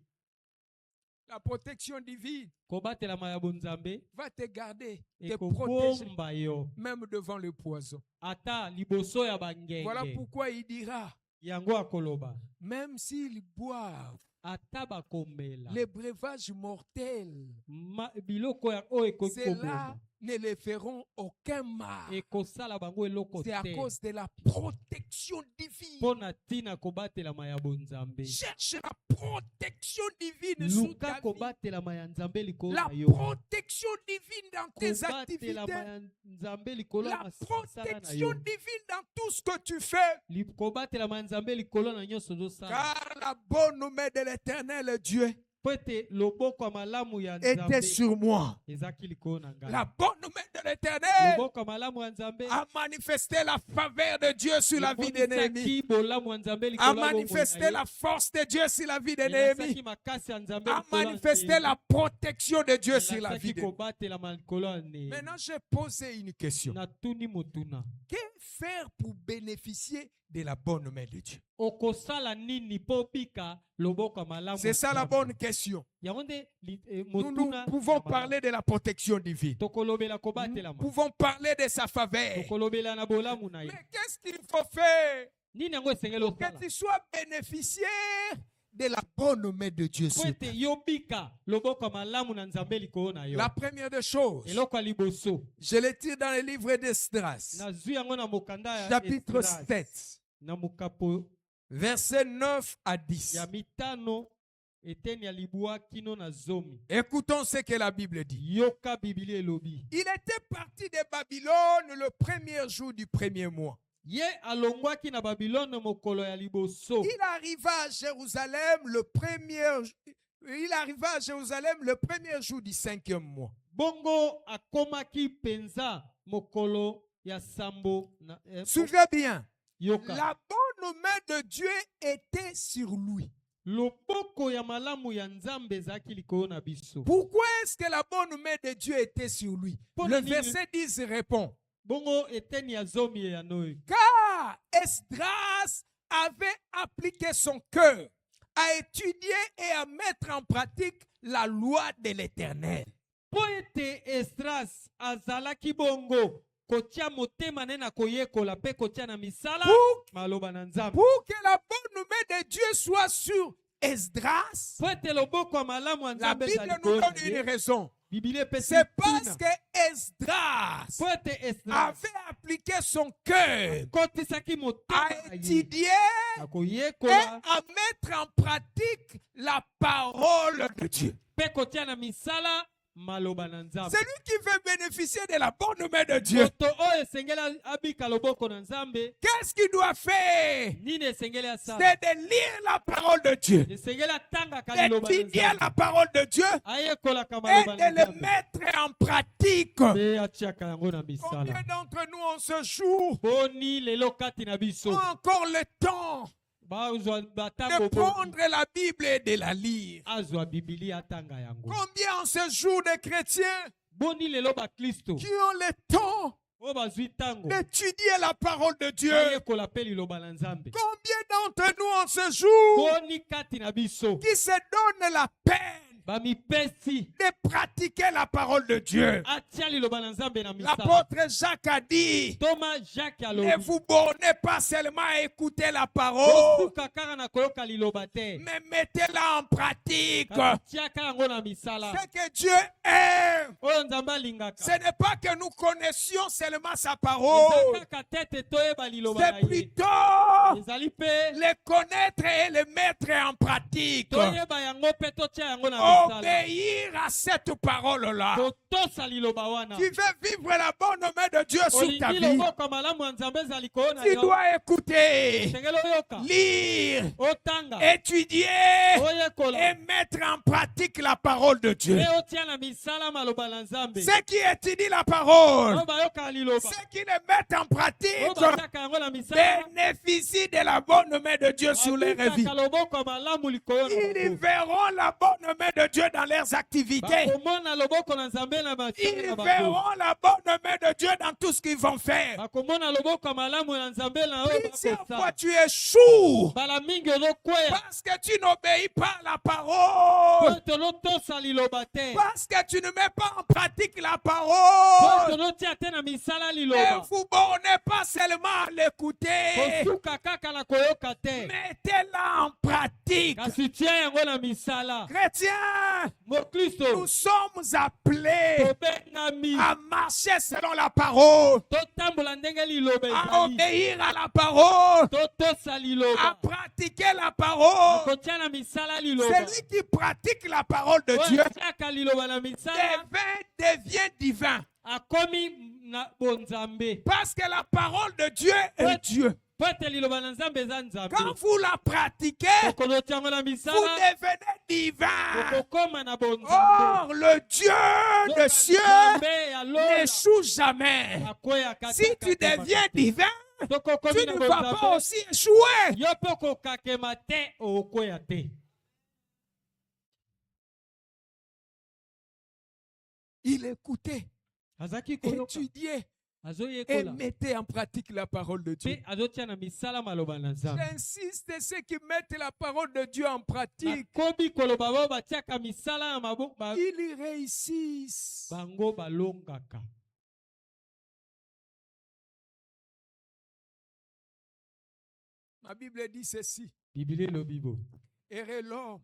La protection divine
kobatelama ya bonzambe
va te garder, te protéger,
ekobomba yo
même devant le poison.
ata liboso ya bangenge
Voilà pourquoi il dira,
yango akoloba
même s'ils boivent
ata bakomela
les breuvages mortels,
biloko oyo ekoki
ceux-là
koboma
ne les feront aucun mal.
ekosala bango eloko
C'est à
te
cause de la protection divine.
mpo na ntina kobatelama ya bonzambe
Cherche la protection divine sur
luka
ta vie.
kobatelama ya nzambe likolo
La
na yo
protection divine dans tes
kobatelama
activités.
ya nzambe likolo ya
La
masala na
protection
yo
divine dans tout ce que tu fais.
kobatelama ya nzambe likolo na nyonso ozosala
Car la bonne main de l'Éternel Dieu
po ete loboko ya malamu ya
était
nzambe
sur moi.
ezalaki likolo na ngai
La bonne main de l'Éternel
loboko ya malamu ya nzambe
a manifesté la faveur de Dieu sur la vie de Néhémie.
ekomisaki bolamu ya nzambe
A
likolo ya bomoi
manifesté
na ye.
la force de Dieu sur la vie de
Elasaki
Néhémie.
makasi ya nzambe
A
likolo ya
manifesté
Néhémie.
la protection de Dieu sur la
Elasaki
vie de Néhémie.
kobatelama likolo ya Néhémie.
Maintenant, j'ai posé une question.
natuni motuna
Que faire pour bénéficier de la bonne main de Dieu?
okosala nini mpo obika loboko ya malamu
C'est
ya
ça la
Nzambe?
bonne question.
yango nde
Nous
motuna
pouvons
ya malamu.
parler de la protection divine.
tokolobela
Nous
kobatelama
pouvons parler de sa faveur.
tokolobela na bolamu na ye
Mais qu'est-ce qu'il faut faire
nini yango esengeli
pour que
osala
tu sois bénéficiaire de la bonne main de Dieu
po
sur
ete
ta vie?
yobika loboko ya malamu na nzambe likolo na yo
La première des choses,
eloko ya liboso
je le tire dans le livre d'Esdras,
nazwi yango na mokanda ya
chapitre
Esdras,
7,
na mokapo
versets 9 à 10.
ya mitano eteni ya libwa kino na zomi
Écoutons ce que la Bible dit.
yoka bibili elobi
Il était parti de Babylone le premier jour du premier mois.
ye alongwaki na babilone mokolo ya liboso
Il arriva à Jérusalem le premier jour du 5e mois.
bongo akomaki penza mokolo ya sambo
Suivez bien.
yoka
La bonne main de Dieu était sur lui.
loboko ya malamu ya nzambe ezalaki likolo na biso
Pourquoi est-ce que la bonne main de Dieu était sur lui?
Pour
Le
la ligne-
verset 10 répond.
bongo eteni ya zomi ya noi
Car Esdras avait appliqué son cœur à étudier et à mettre en pratique la loi de l'Éternel.
po ete Esdras azalaki bongo kotia motema ne na koyekola mpe kotia na misala
Pour,
maloba na nzambe
pour que la bonne main de Dieu soit sur Esdras,
po ete loboko ya malamu ya
la
nzambe
Bible
eza
nous
likolo na
donne une
ye
raison.
bibili epesi
C'est parce
ntina
que Esdras
po ete Esdras
avait appliqué son cœur
akotisaki motema
à
na ye
étudier
na
et
koyekola
à mettre en pratique la parole de Dieu.
mpe kotia na misala maloba na Nzambe.
Celui qui veut bénéficier de la bonne main de Dieu,
Moto oyo esengeli abika loboko na Nzambe.
qu'est-ce qu'il doit faire?
Nini esengeli asala?
C'est de lire la parole de Dieu,
Esengeli atangaka liloba na
d'étudier
Nzambe.
la parole de Dieu
Ayekolaka
et
maloba na
de le
Nzambe.
mettre en pratique.
Mpe atiaka yango na
Combien
misala.
d'entre nous en ce jour
Boni lelo kati na biso.
ont encore le temps
Bazwa
de
batango
prendre la Bible et de la lire?
azwa Biblia atanga yango.
Combien en ce jour de chrétiens
Boni lelo ba Kristo.
qui ont le temps
O bazwi tango.
d'étudier la parole de Dieu?
Ayekola pe liloba na Nzambe.
Combien d'entre nous en ce jour
Boni kati na biso.
qui se donnent la peine
Bamipesi.
de pratiquer la parole de Dieu?
Atia liloba na Nzambe na misala.
L'apôtre Jacques a dit,
Thomas Jacques
ne
alobi.
vous bornez pas seulement à écouter la parole,
Bosuka kaka na koyoka liloba te.
mais mettez-la en pratique.
Tiaka yango na misala.
Ce que Dieu aime,
Oyo Nzambe alingaka.
ce n'est pas que nous connaissions seulement sa parole,
Eza kaka tete toyeba liloba na
c'est
ye.
plutôt
Ezali pe
le connaître et le mettre en pratique.
toyeba yango pe totia yango na misala.
Obéir à cette parole-là.
Totosa liloba wana.
Tu veux vivre la bonne main de Dieu sur ta
Olingi
vie.
loboko malamu ya Nzambe ezali koona
Tu
yo.
dois écouter,
Sengeli oyoka.
lire,
Otanga.
étudier
Oyekola.
et mettre en pratique la parole de Dieu.
Pe otia na misala maloba na Nzambe.
Ceux qui étudient la parole,
Oyo bayoka liloba.
ceux qui le mettent en
Oyo
pratique,
batiaka yango na misala.
bénéficient de la bonne main de Dieu sur leur vie.
Abikaka loboko malamu likolo na
Ils
bango.
verront la bonne main de Dieu dans leurs activités.
Bakomona loboko na Nzambe na
Ils
masala na bango.
verront la bonne main de Dieu dans tout ce qu'ils vont faire.
Bakomona loboko malamu na Nzambe na oyo
Plusieurs fois
bakosala.
tu échoues
Bala mingi ozokweya.
parce que tu n'obéis pas à la parole.
Po tonotosa liloba te.
Parce que tu ne mets pas en pratique la
Po
parole.
tonotia te na misala
Ne
liloba.
vous bornez pas seulement à l'écouter.
Kosuka kaka na koyoka te.
Mettez-la en pratique.
Kasi tia yango na misala.
Chrétiens,
Mokristo.
nous sommes appelés
Tobengami.
à marcher selon la parole,
Totambola ndenge liloba
à
ezali.
obéir à la parole,
Totosa
à
liloba.
pratiquer la parole.
Kotia na misala liloba.
Celui qui pratique la parole de Dieu
Oyo tiaka liloba na misala.
devient divin.
Akomi na bonzambe.
Parce que la parole de Dieu est Dieu.
Po ete liloba na Nzambe eza Nzambe.
Quand vous la pratiquez,
Okozotia yango na
vous
misala.
devenez divin.
Okokoma na bonzambe.
Or, le Dieu de cieux
Nzambe ya lola.
n'échoue jamais.
Akwea kata
Si tu
kata
deviens
makata.
divin,
Tokokomi
tu
na
ne vas pas
bonzambe.
aussi échouer.
Yo mpe okokakema te okoya te.
Il écoutait,
Azaki koyoka.
étudiait et
Azoyekola.
mettait en pratique la parole de Dieu.
Mpe azotia na misala maloba na Nzambe.
J'insiste, ceux qui mettent la parole de Dieu en pratique,
Nakobi koloba bao batiaka misala na maboko
ils réussissent.
bango balongaka.
Ma Bible dit ceci.
Biblia elobi bo.
Heureux l'homme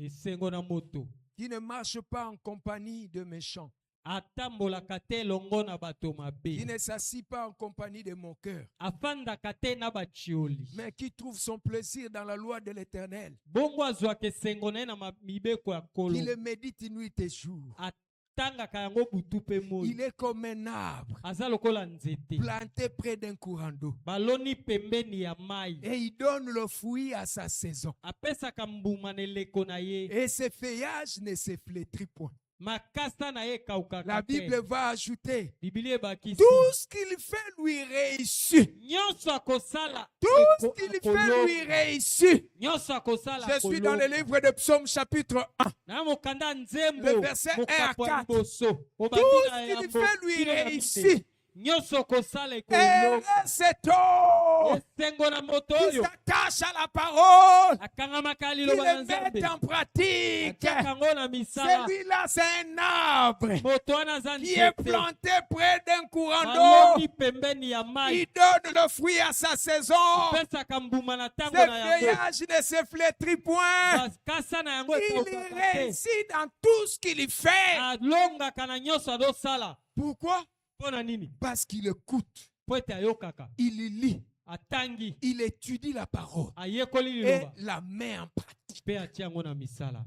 Esengo na moto.
qui ne marche pas en compagnie de méchants,
Atambolaka te elongo na bato
qui
mabe.
ne s'assit pas en compagnie de moqueurs,
Afandaka te na bachioli.
mais qui trouve son plaisir dans la loi de l'Éternel,
Bongo azwaka esengo na ye na mibeko ya kolo.
qui le médite nuit et jour.
Atangaka yango butu mpe moi.
Il est comme un arbre
Aza lokola nzete.
planté près d'un courant d'eau,
Baloni pembeni ya mai.
et il donne le fruit à sa saison.
Apesaka mbuma na eleko na ye.
Et ses feuillages ne se flétrissent point.
Makasa na ye
La
ekaukaka te.
Bible va ajouter,
Biblia ebakisi.
tout ce qu'il fait lui réussit.
Nyonso akosala.
Tout ce qu'il fait lui réussit.
Nyonso akosala.
Je suis dans le livre de Psaume chapitre 1.
Na mokanda nzembo.
Le verset 1 à
mokapo ya
4.
liboso.
Tout ce qu'il fait lui réussit.
Nyonso kosala
Et
ekolo.
cet homme
Esengo na moto
qui
oyo.
s'attache à la parole,
Akangamaka
qui
liloba na
le
Nzambe.
met en pratique.
Atiaka yango na misala.
Celui-là, c'est un arbre
Moto wana aza
qui est
nzete.
planté près d'un courant
Baloni
d'eau.
pembeni ya mai.
Il donne le fruit à sa saison.
Pesaka mbuma na
Ses
ntango na yango.
feuillages ne se flétrissent point.
Kasa na yango
Il
ekaukaka te.
réussit dans tout ce qu'il fait.
Alongaka na nyonso azosala.
Pourquoi?
Mpo na nini?
Parce qu'il écoute,
Po ete ayokaka.
il lit,
Atangi.
il étudie la parole
Ayekoli
et
liloba.
la met en pratique.
Mpe atia yango na misala.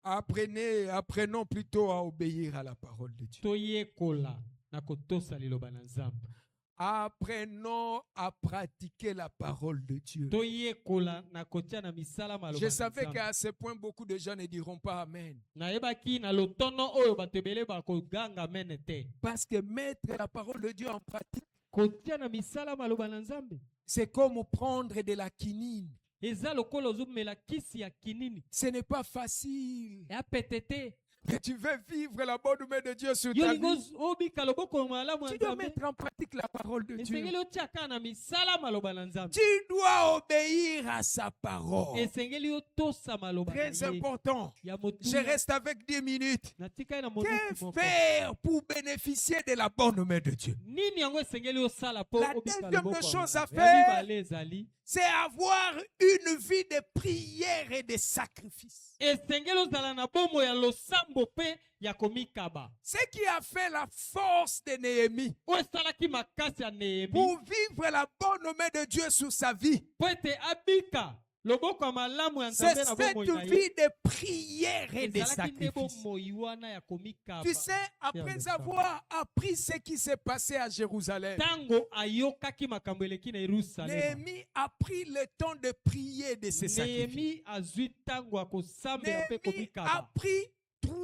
Apprenons plutôt à obéir à la parole de Dieu.
toyekola na kotosa liloba na Nzambe.
Apprenons à pratiquer la parole de Dieu.
toyekola na kotia na misala maloba
Je
na
savais
Nzambe.
qu'à ce point, beaucoup de gens ne diront pas Amen.
nayebaki na lotono oyo bato ebele bakoganga amen te.
Parce que mettre la parole de Dieu en pratique,
kotia na misala maloba na Nzambe
c'est comme prendre de la quinine.
eza lokola ozomela kisi ya kinini.
Ce n'est pas facile.
ya petete
Mais tu veux vivre la bonne main de Dieu sur
yo
ta
lingo
vie.
obika loboko malamu ya
Tu dois
Nzambe.
mettre en pratique la parole de Dieu.
esengeli otia kaka na misala maloba na Nzambe.
Tu dois obéir à sa parole.
esengeli otosa maloba na
Très
ye.
important.
ya
Je
motuya
reste avec 10 minutes.
natika na
Que
monisi moko.
faire pour bénéficier de la bonne main de Dieu?
nini yango esengeli osala po
La
obika
deuxième
loboko ya
chose à
Nzambe? Ya
faire,
mibale ezali
C'est avoir une vie de prière et de sacrifice.
esengeli ozala na bomo ya losambo mpe ya komikaba.
Ce qui a fait la force de Néhémie
oyo esalaki makasi ya Nehemi
pour vivre la bonne main de Dieu sur sa vie,
po ete abika loboko ya malamu ya
c'est
Nzambe na
cette
bomoi na ye.
vie de prière et de
ezalaki nde
sacrifice.
bomoi wana ya komikaba.
Tu sais, après avoir appris ce qui s'est passé à Jérusalem,
ntango ayokaki makambo eleki na Yerusalema,
Néhémie a pris le temps de prier et de se sacrifier.
Nehemi azwi ntango ya kosambela mpe
Néhémie a
komikaba.
pris 3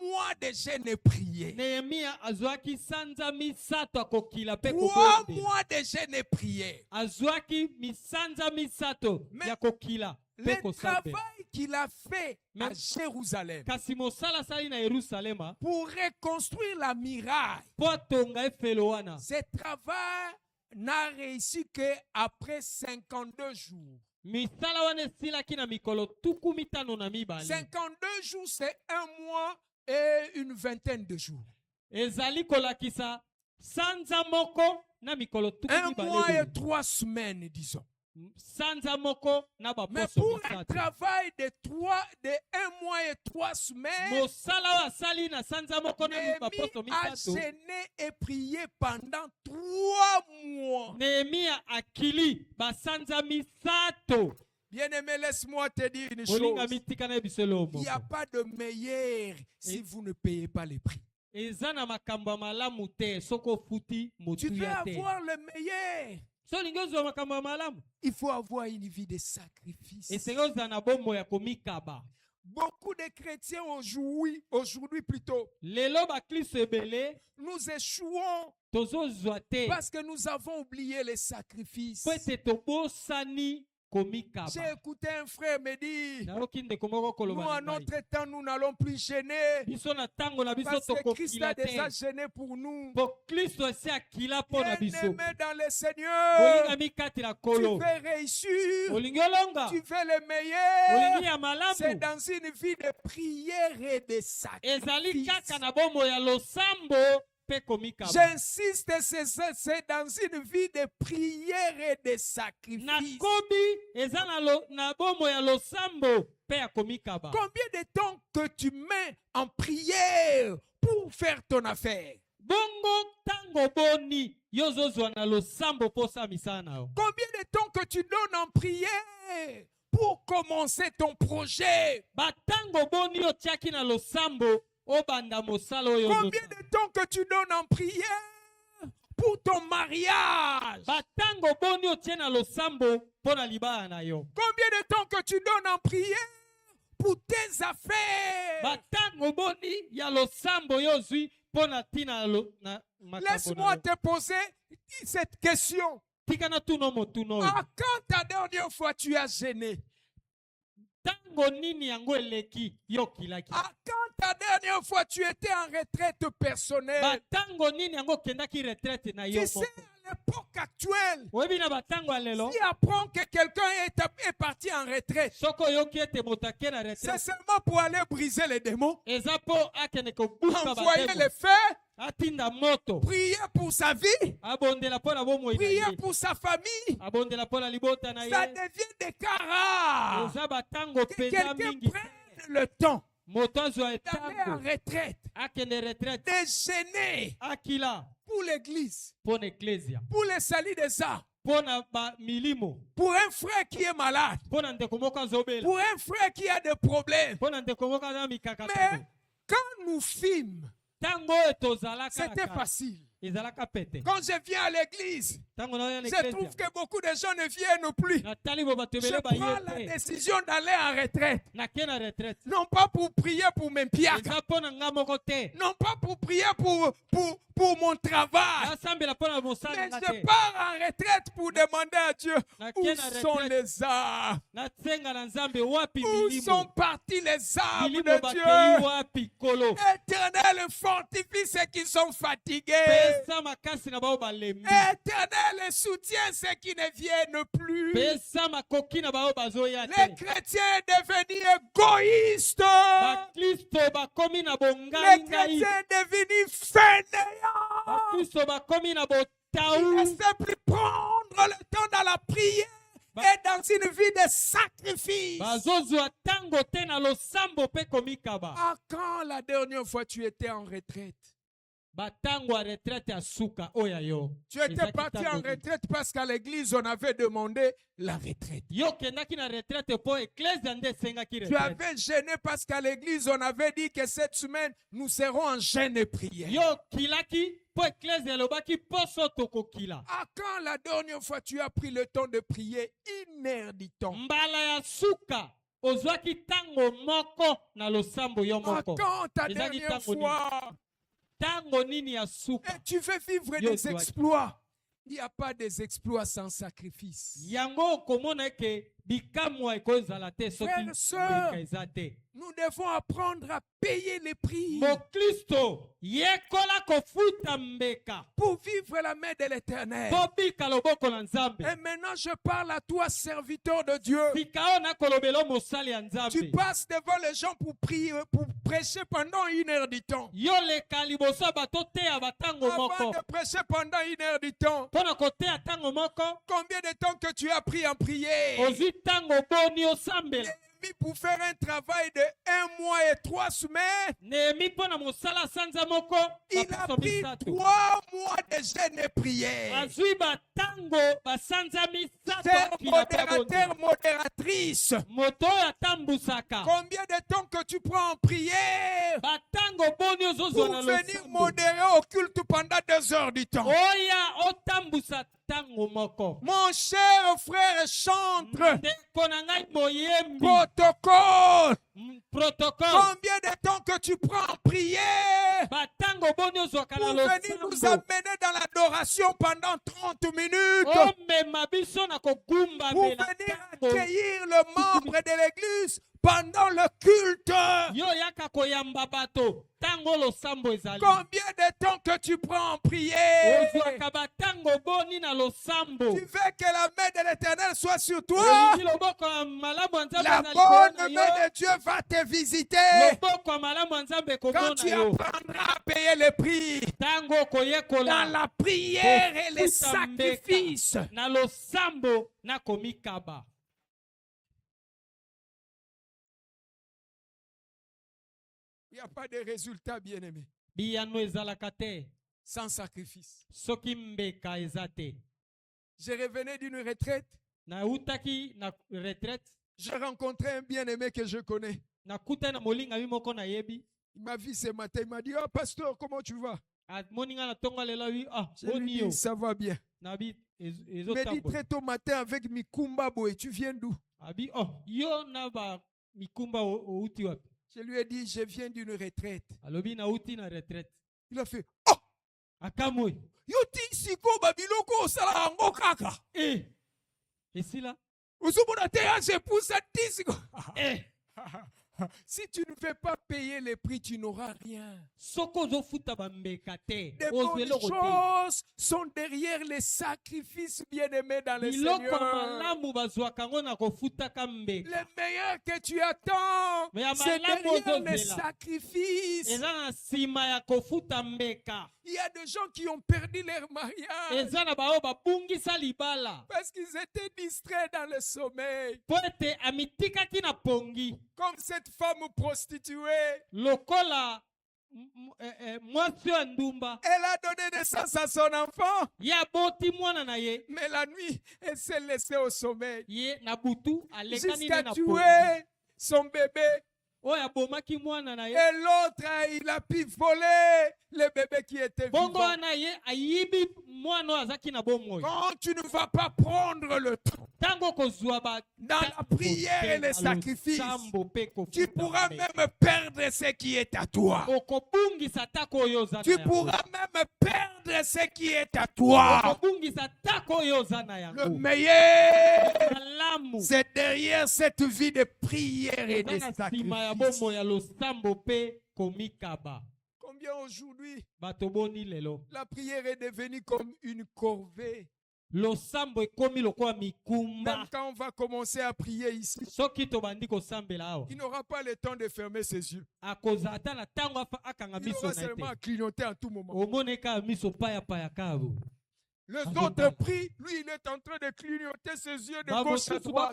mois de jeûne et prier.
Nehemia azwaki sanza misato akokila mpe
3
kobondela.
mois de jeûne et prière.
azwaki misanza misato
Mais
ya kokila mpe
Le
kosambela.
travail qu'il a fait à
Mais-
Jérusalem
kasi mosala asali na Yerusalema
pour reconstruire la muraille,
mpo atonga efelo wana,
ce travail n'a réussi qu'après 52 jours.
misala wana esilaki na mikolo 52.
52 jours, c'est 1 mois et une vingtaine de jours.
ezali kolakisa sanza moko na mikolo
1 mois et
2.
3 semaines, disons.
sanza moko na
Mais
baposo
pour un
misato.
travail de 1 mois et 3 semaines,
mosala oyo asali na sanza moko na
Néhémie
baposo
a
misato,
gêné et prié pendant 3 mois.
Nehemia akili basanza misato.
Bien-aimé, laisse-moi te dire une
bolinga
chose.
mitika na ebiselo
Il n'y a pas de meilleur si vous ne payez pas les prix.
eza na makambo ya malamu te soki ofuti
Tu veux
motuya te.
avoir le meilleur.
so olingi ozwa makambo ya malamu,
Il faut avoir une vie de sacrifice.
esengeli ozala na bomoi ya komikaba.
Beaucoup de chrétiens aujourd'hui plutôt,
lelo baklisto ebele
nous échouons
tozozwa te
parce que nous avons oublié les sacrifices.
po ete tobosani
J'ai
komikaba.
écouté un frère me dire,
nayoki ndeko moko
nous
koloba
à
na ngai,
notre temps, nous n'allons plus gêner
biso na ntango na biso
parce que Christ
tokokila
a déjà
te
gêné pour nous.
po kristo esi akila mpo na biso.
Bien-aimé dans le Seigneur,
olinga mikati na
tu
kolo,
veux réussir,
olingi olonga,
tu veux le meilleur.
olingi ya
C'est
malamu,
dans une vie de prière et de
ezali
sacrifice.
kaka na bomoi ya losambo mpe komikaba.
J'insiste, c'est dans une vie de prière et de sacrifice.
nakobi eza na bomoi ya losambo mpe ya komikaba.
Combien de temps que tu mets en prière pour faire ton affaire?
bongo ntango boni yo ozozwa na losambo mpo osala misala na yo.
Combien de temps que tu donnes en prière pour commencer ton projet?
batango boni otiaki na losambo obanda mosala oyo
Combien
ozosala.
de temps que tu donnes en prière pour ton mariage?
batango boni otie na losambo mpo na libala na yo.
Combien de temps que tu donnes en prière pour tes affaires?
batango boni ya losambo yo ozwi mpo na ntina na makambo na
Laisse-moi
yo.
te poser cette question.
tika na tuno motuno oyo.
À quand ta dernière fois tu as gêné?
ntango nini yango eleki yo okilaki.
À quand ta dernière fois tu étais en retraite personnelle?
batango nini yango okendaki retraite na yo
Tu sais,
moko.
à l'époque actuelle,
oyebi na batango ya lelo
si apprend que quelqu'un est parti en retraite,
soki oyoki ete moto ake na
c'est
retraite
seulement pour aller briser les démons,
eza mpo akende kobuka
envoyer
bademo,
les feux,
atinda moto,
prier pour sa vie,
abondela mpo na bomoi na
prier
ye,
pour sa famille.
abondela mpo na libota na
Ça
ye.
devient des cas rares.
eza batango
Que
mpenza
quelqu'un
mingi
prenne le temps
moto azwa
d'aller en
etango
retraite,
akende retraite
de gêner
akila
pour l'église,
mpo na eklesia,
pour le salut des âmes.
Pour un frère qui est malade. Pour un frère qui a des problèmes. Mais quand nous filmons, c'était facile. Quand je viens à l'église, je trouve que beaucoup de gens ne viennent plus. Je prends la décision d'aller en retraite. Non pas pour prier pour mes pieds. Non pas pour prier pour mon travail. Mais je pars en retraite pour demander à Dieu où sont les arbres. Où sont partis les arbres de Dieu. Éternel, fortifie ceux qui sont fatigués. Éternel, soutient ceux qui ne viennent plus. Les chrétiens devenus égoïstes. Les chrétiens devenus fainéants. Ils ne savent plus prendre le temps dans la prière et dans une vie de sacrifice. Quand la dernière fois tu étais en retraite? Tu étais parti en retraite parce qu'à l'église on avait demandé la retraite. Tu avais jeûné parce qu'à l'église on avait dit que cette semaine nous serons en jeûne et prière. Quand la dernière fois tu as pris le temps de prier 1 heure du temps? Quand ta dernière fois? Et tu veux vivre des exploits. Il n'y a pas des exploits sans sacrifice. Frères et sœurs, nous devons apprendre à payer les prix pour vivre la main de l'Éternel. Et maintenant je parle à toi, serviteur de Dieu. Tu passes devant les gens pour prier, pour prêcher pendant 1 heure du temps. Avant de prêcher pendant 1 heure du temps, combien de temps que tu as pris en prière? Pour faire un travail de 1 mois et 3 semaines, il a pris 3 mois de jeûne et prière. Chers modérateurs, modératrices, combien de temps que tu prends en prière pour venir modérer au culte pendant 2 heures du temps? Mon cher frère chantre, protocole. Combien de temps que tu prends en prière pour venir nous amener dans l'adoration pendant 30 minutes, pour venir accueillir le membre de l'église pendant le culte? Combien de temps que tu prends en prière? Tu veux que la main de l'Éternel soit sur toi? La bonne main de Dieu va te visiter quand tu apprendras à payer les prix dans la prière et les sacrifices. Il n'y a pas de résultat, bien-aimé, sans sacrifice. Je revenais d'une retraite. J'ai rencontré un bien-aimé que je connais. Il m'a vu ce matin, il m'a dit: oh pasteur, comment tu vas? Je lui dis: ça va bien. Il m'a dit très tôt matin avec Mikumba Boy: tu viens d'où? Je lui ai dit: je viens d'une retraite. Il a fait: oh! Yoti siko babiloko sala ngo kaka. Et si là? Usubona teya je pousse 10. Si tu ne veux pas payer les prix, tu n'auras rien. Des bonnes choses sont derrière les sacrifices, bien-aimés dans le Seigneur. Le meilleur que tu attends, c'est derrière les sacrifices. Il y a des gens qui ont perdu leur mariage parce qu'ils étaient distraits dans le sommeil. Comme cette femme prostituée
Elle a donné naissance à son enfant.
Ya boti mwana na ye.
Mais la nuit, elle s'est laissée au sommeil.
Ye na butu alekani
Jusqu'à
na
tuer son bébé.
Oya bomaki mwana na ye.
Et l'autre, il a pu voler le bébé qui était vivant.
Bongo na ye ayibi mwana azaki na bomoy.
Quand tu ne vas pas prendre le temps
Tango kozwa ba
dans la prière et les sacrifices, tu pourras même perdre ce qui est à toi. Tu pourras même perdre ce qui est à toi. Le meilleur, c'est derrière cette vie de prière et de sacrifice. Combien aujourd'hui, la prière est devenue comme une corvée. Même quand on va commencer à prier ici, il n'aura pas le temps de fermer ses yeux. Il aura seulement à clignoter à tout moment. Les autres prient, lui il est en train de clignoter ses yeux de gauche à droite.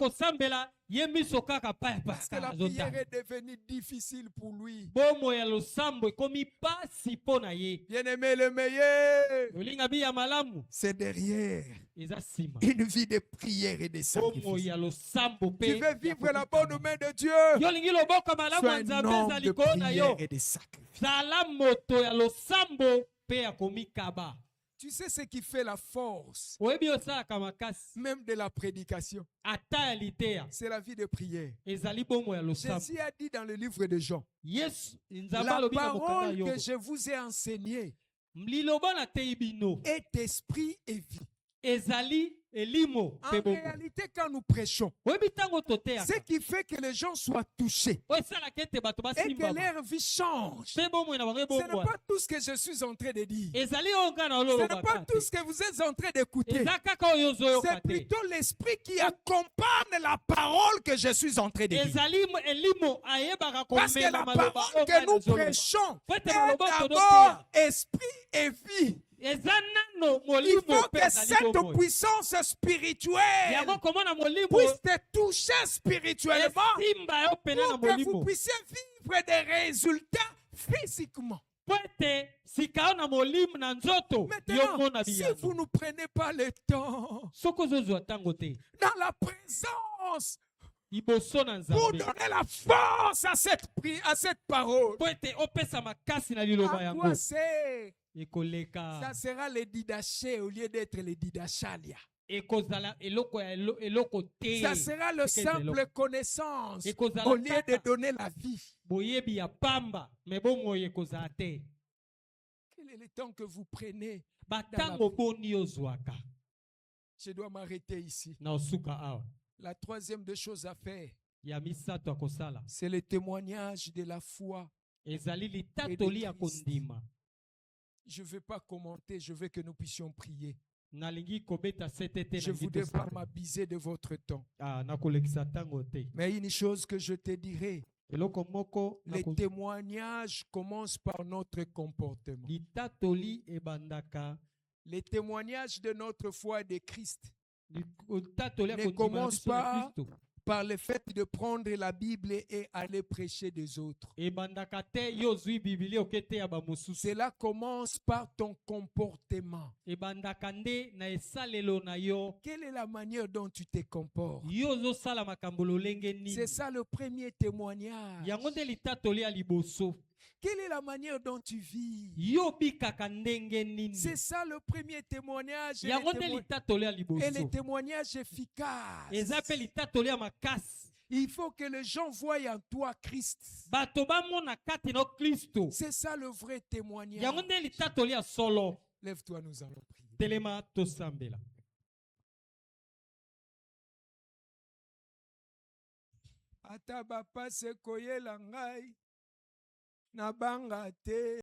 Parce que la prière est devenue difficile pour lui. Bien-aimé, le meilleur, c'est derrière une vie de prière et de sacrifice. Tu veux vivre la bonne main de Dieu. Sois un homme de prière et de sacrifice. Tu sais ce qui fait la force même de la prédication? C'est la vie de prière. Jésus a dit dans le livre de Jean, la parole que je vous ai enseignée est esprit et vie. En réalité, quand nous prêchons, ce qui fait que les gens soient touchés et que leur vie change, ce n'est pas tout ce que je suis en train de dire. Ce n'est pas tout ce que vous êtes en train d'écouter. C'est plutôt l'esprit qui accompagne la parole que je suis en train de dire. Parce que la parole que nous prêchons est d'abord esprit et vie. Il faut que cette puissance spirituelle puisse te toucher spirituellement pour que vous puissiez vivre des résultats physiquement. Maintenant, si vous ne prenez pas le temps dans la présence pour donner la force à cette parole, à quoi c'est? Ça sera le didaché au lieu d'être le didachalia. Ça sera le simple connaissance au lieu de donner la vie. Quel est le temps que vous prenez? Je dois m'arrêter ici. La troisième des choses à faire, c'est le témoignage de la foi. Je ne vais pas commenter, je veux que nous puissions prier. Je ne voudrais pas m'abuser de votre temps. Mais une chose que je te dirai, les témoignages commencent par notre comportement. Les témoignages de notre foi de Christ ne commencent pas par le fait de prendre la Bible et aller prêcher des autres. Cela commence par ton comportement. Quelle est la manière dont tu te comportes? C'est ça le premier témoignage. Quelle est la manière dont tu vis? C'est ça le premier témoignage. Et le témoignage efficace. Il faut que les gens voient en toi Christ. C'est ça le vrai témoignage. Lève-toi, nous allons prier. Ata bapa se koyela ngai na banga te.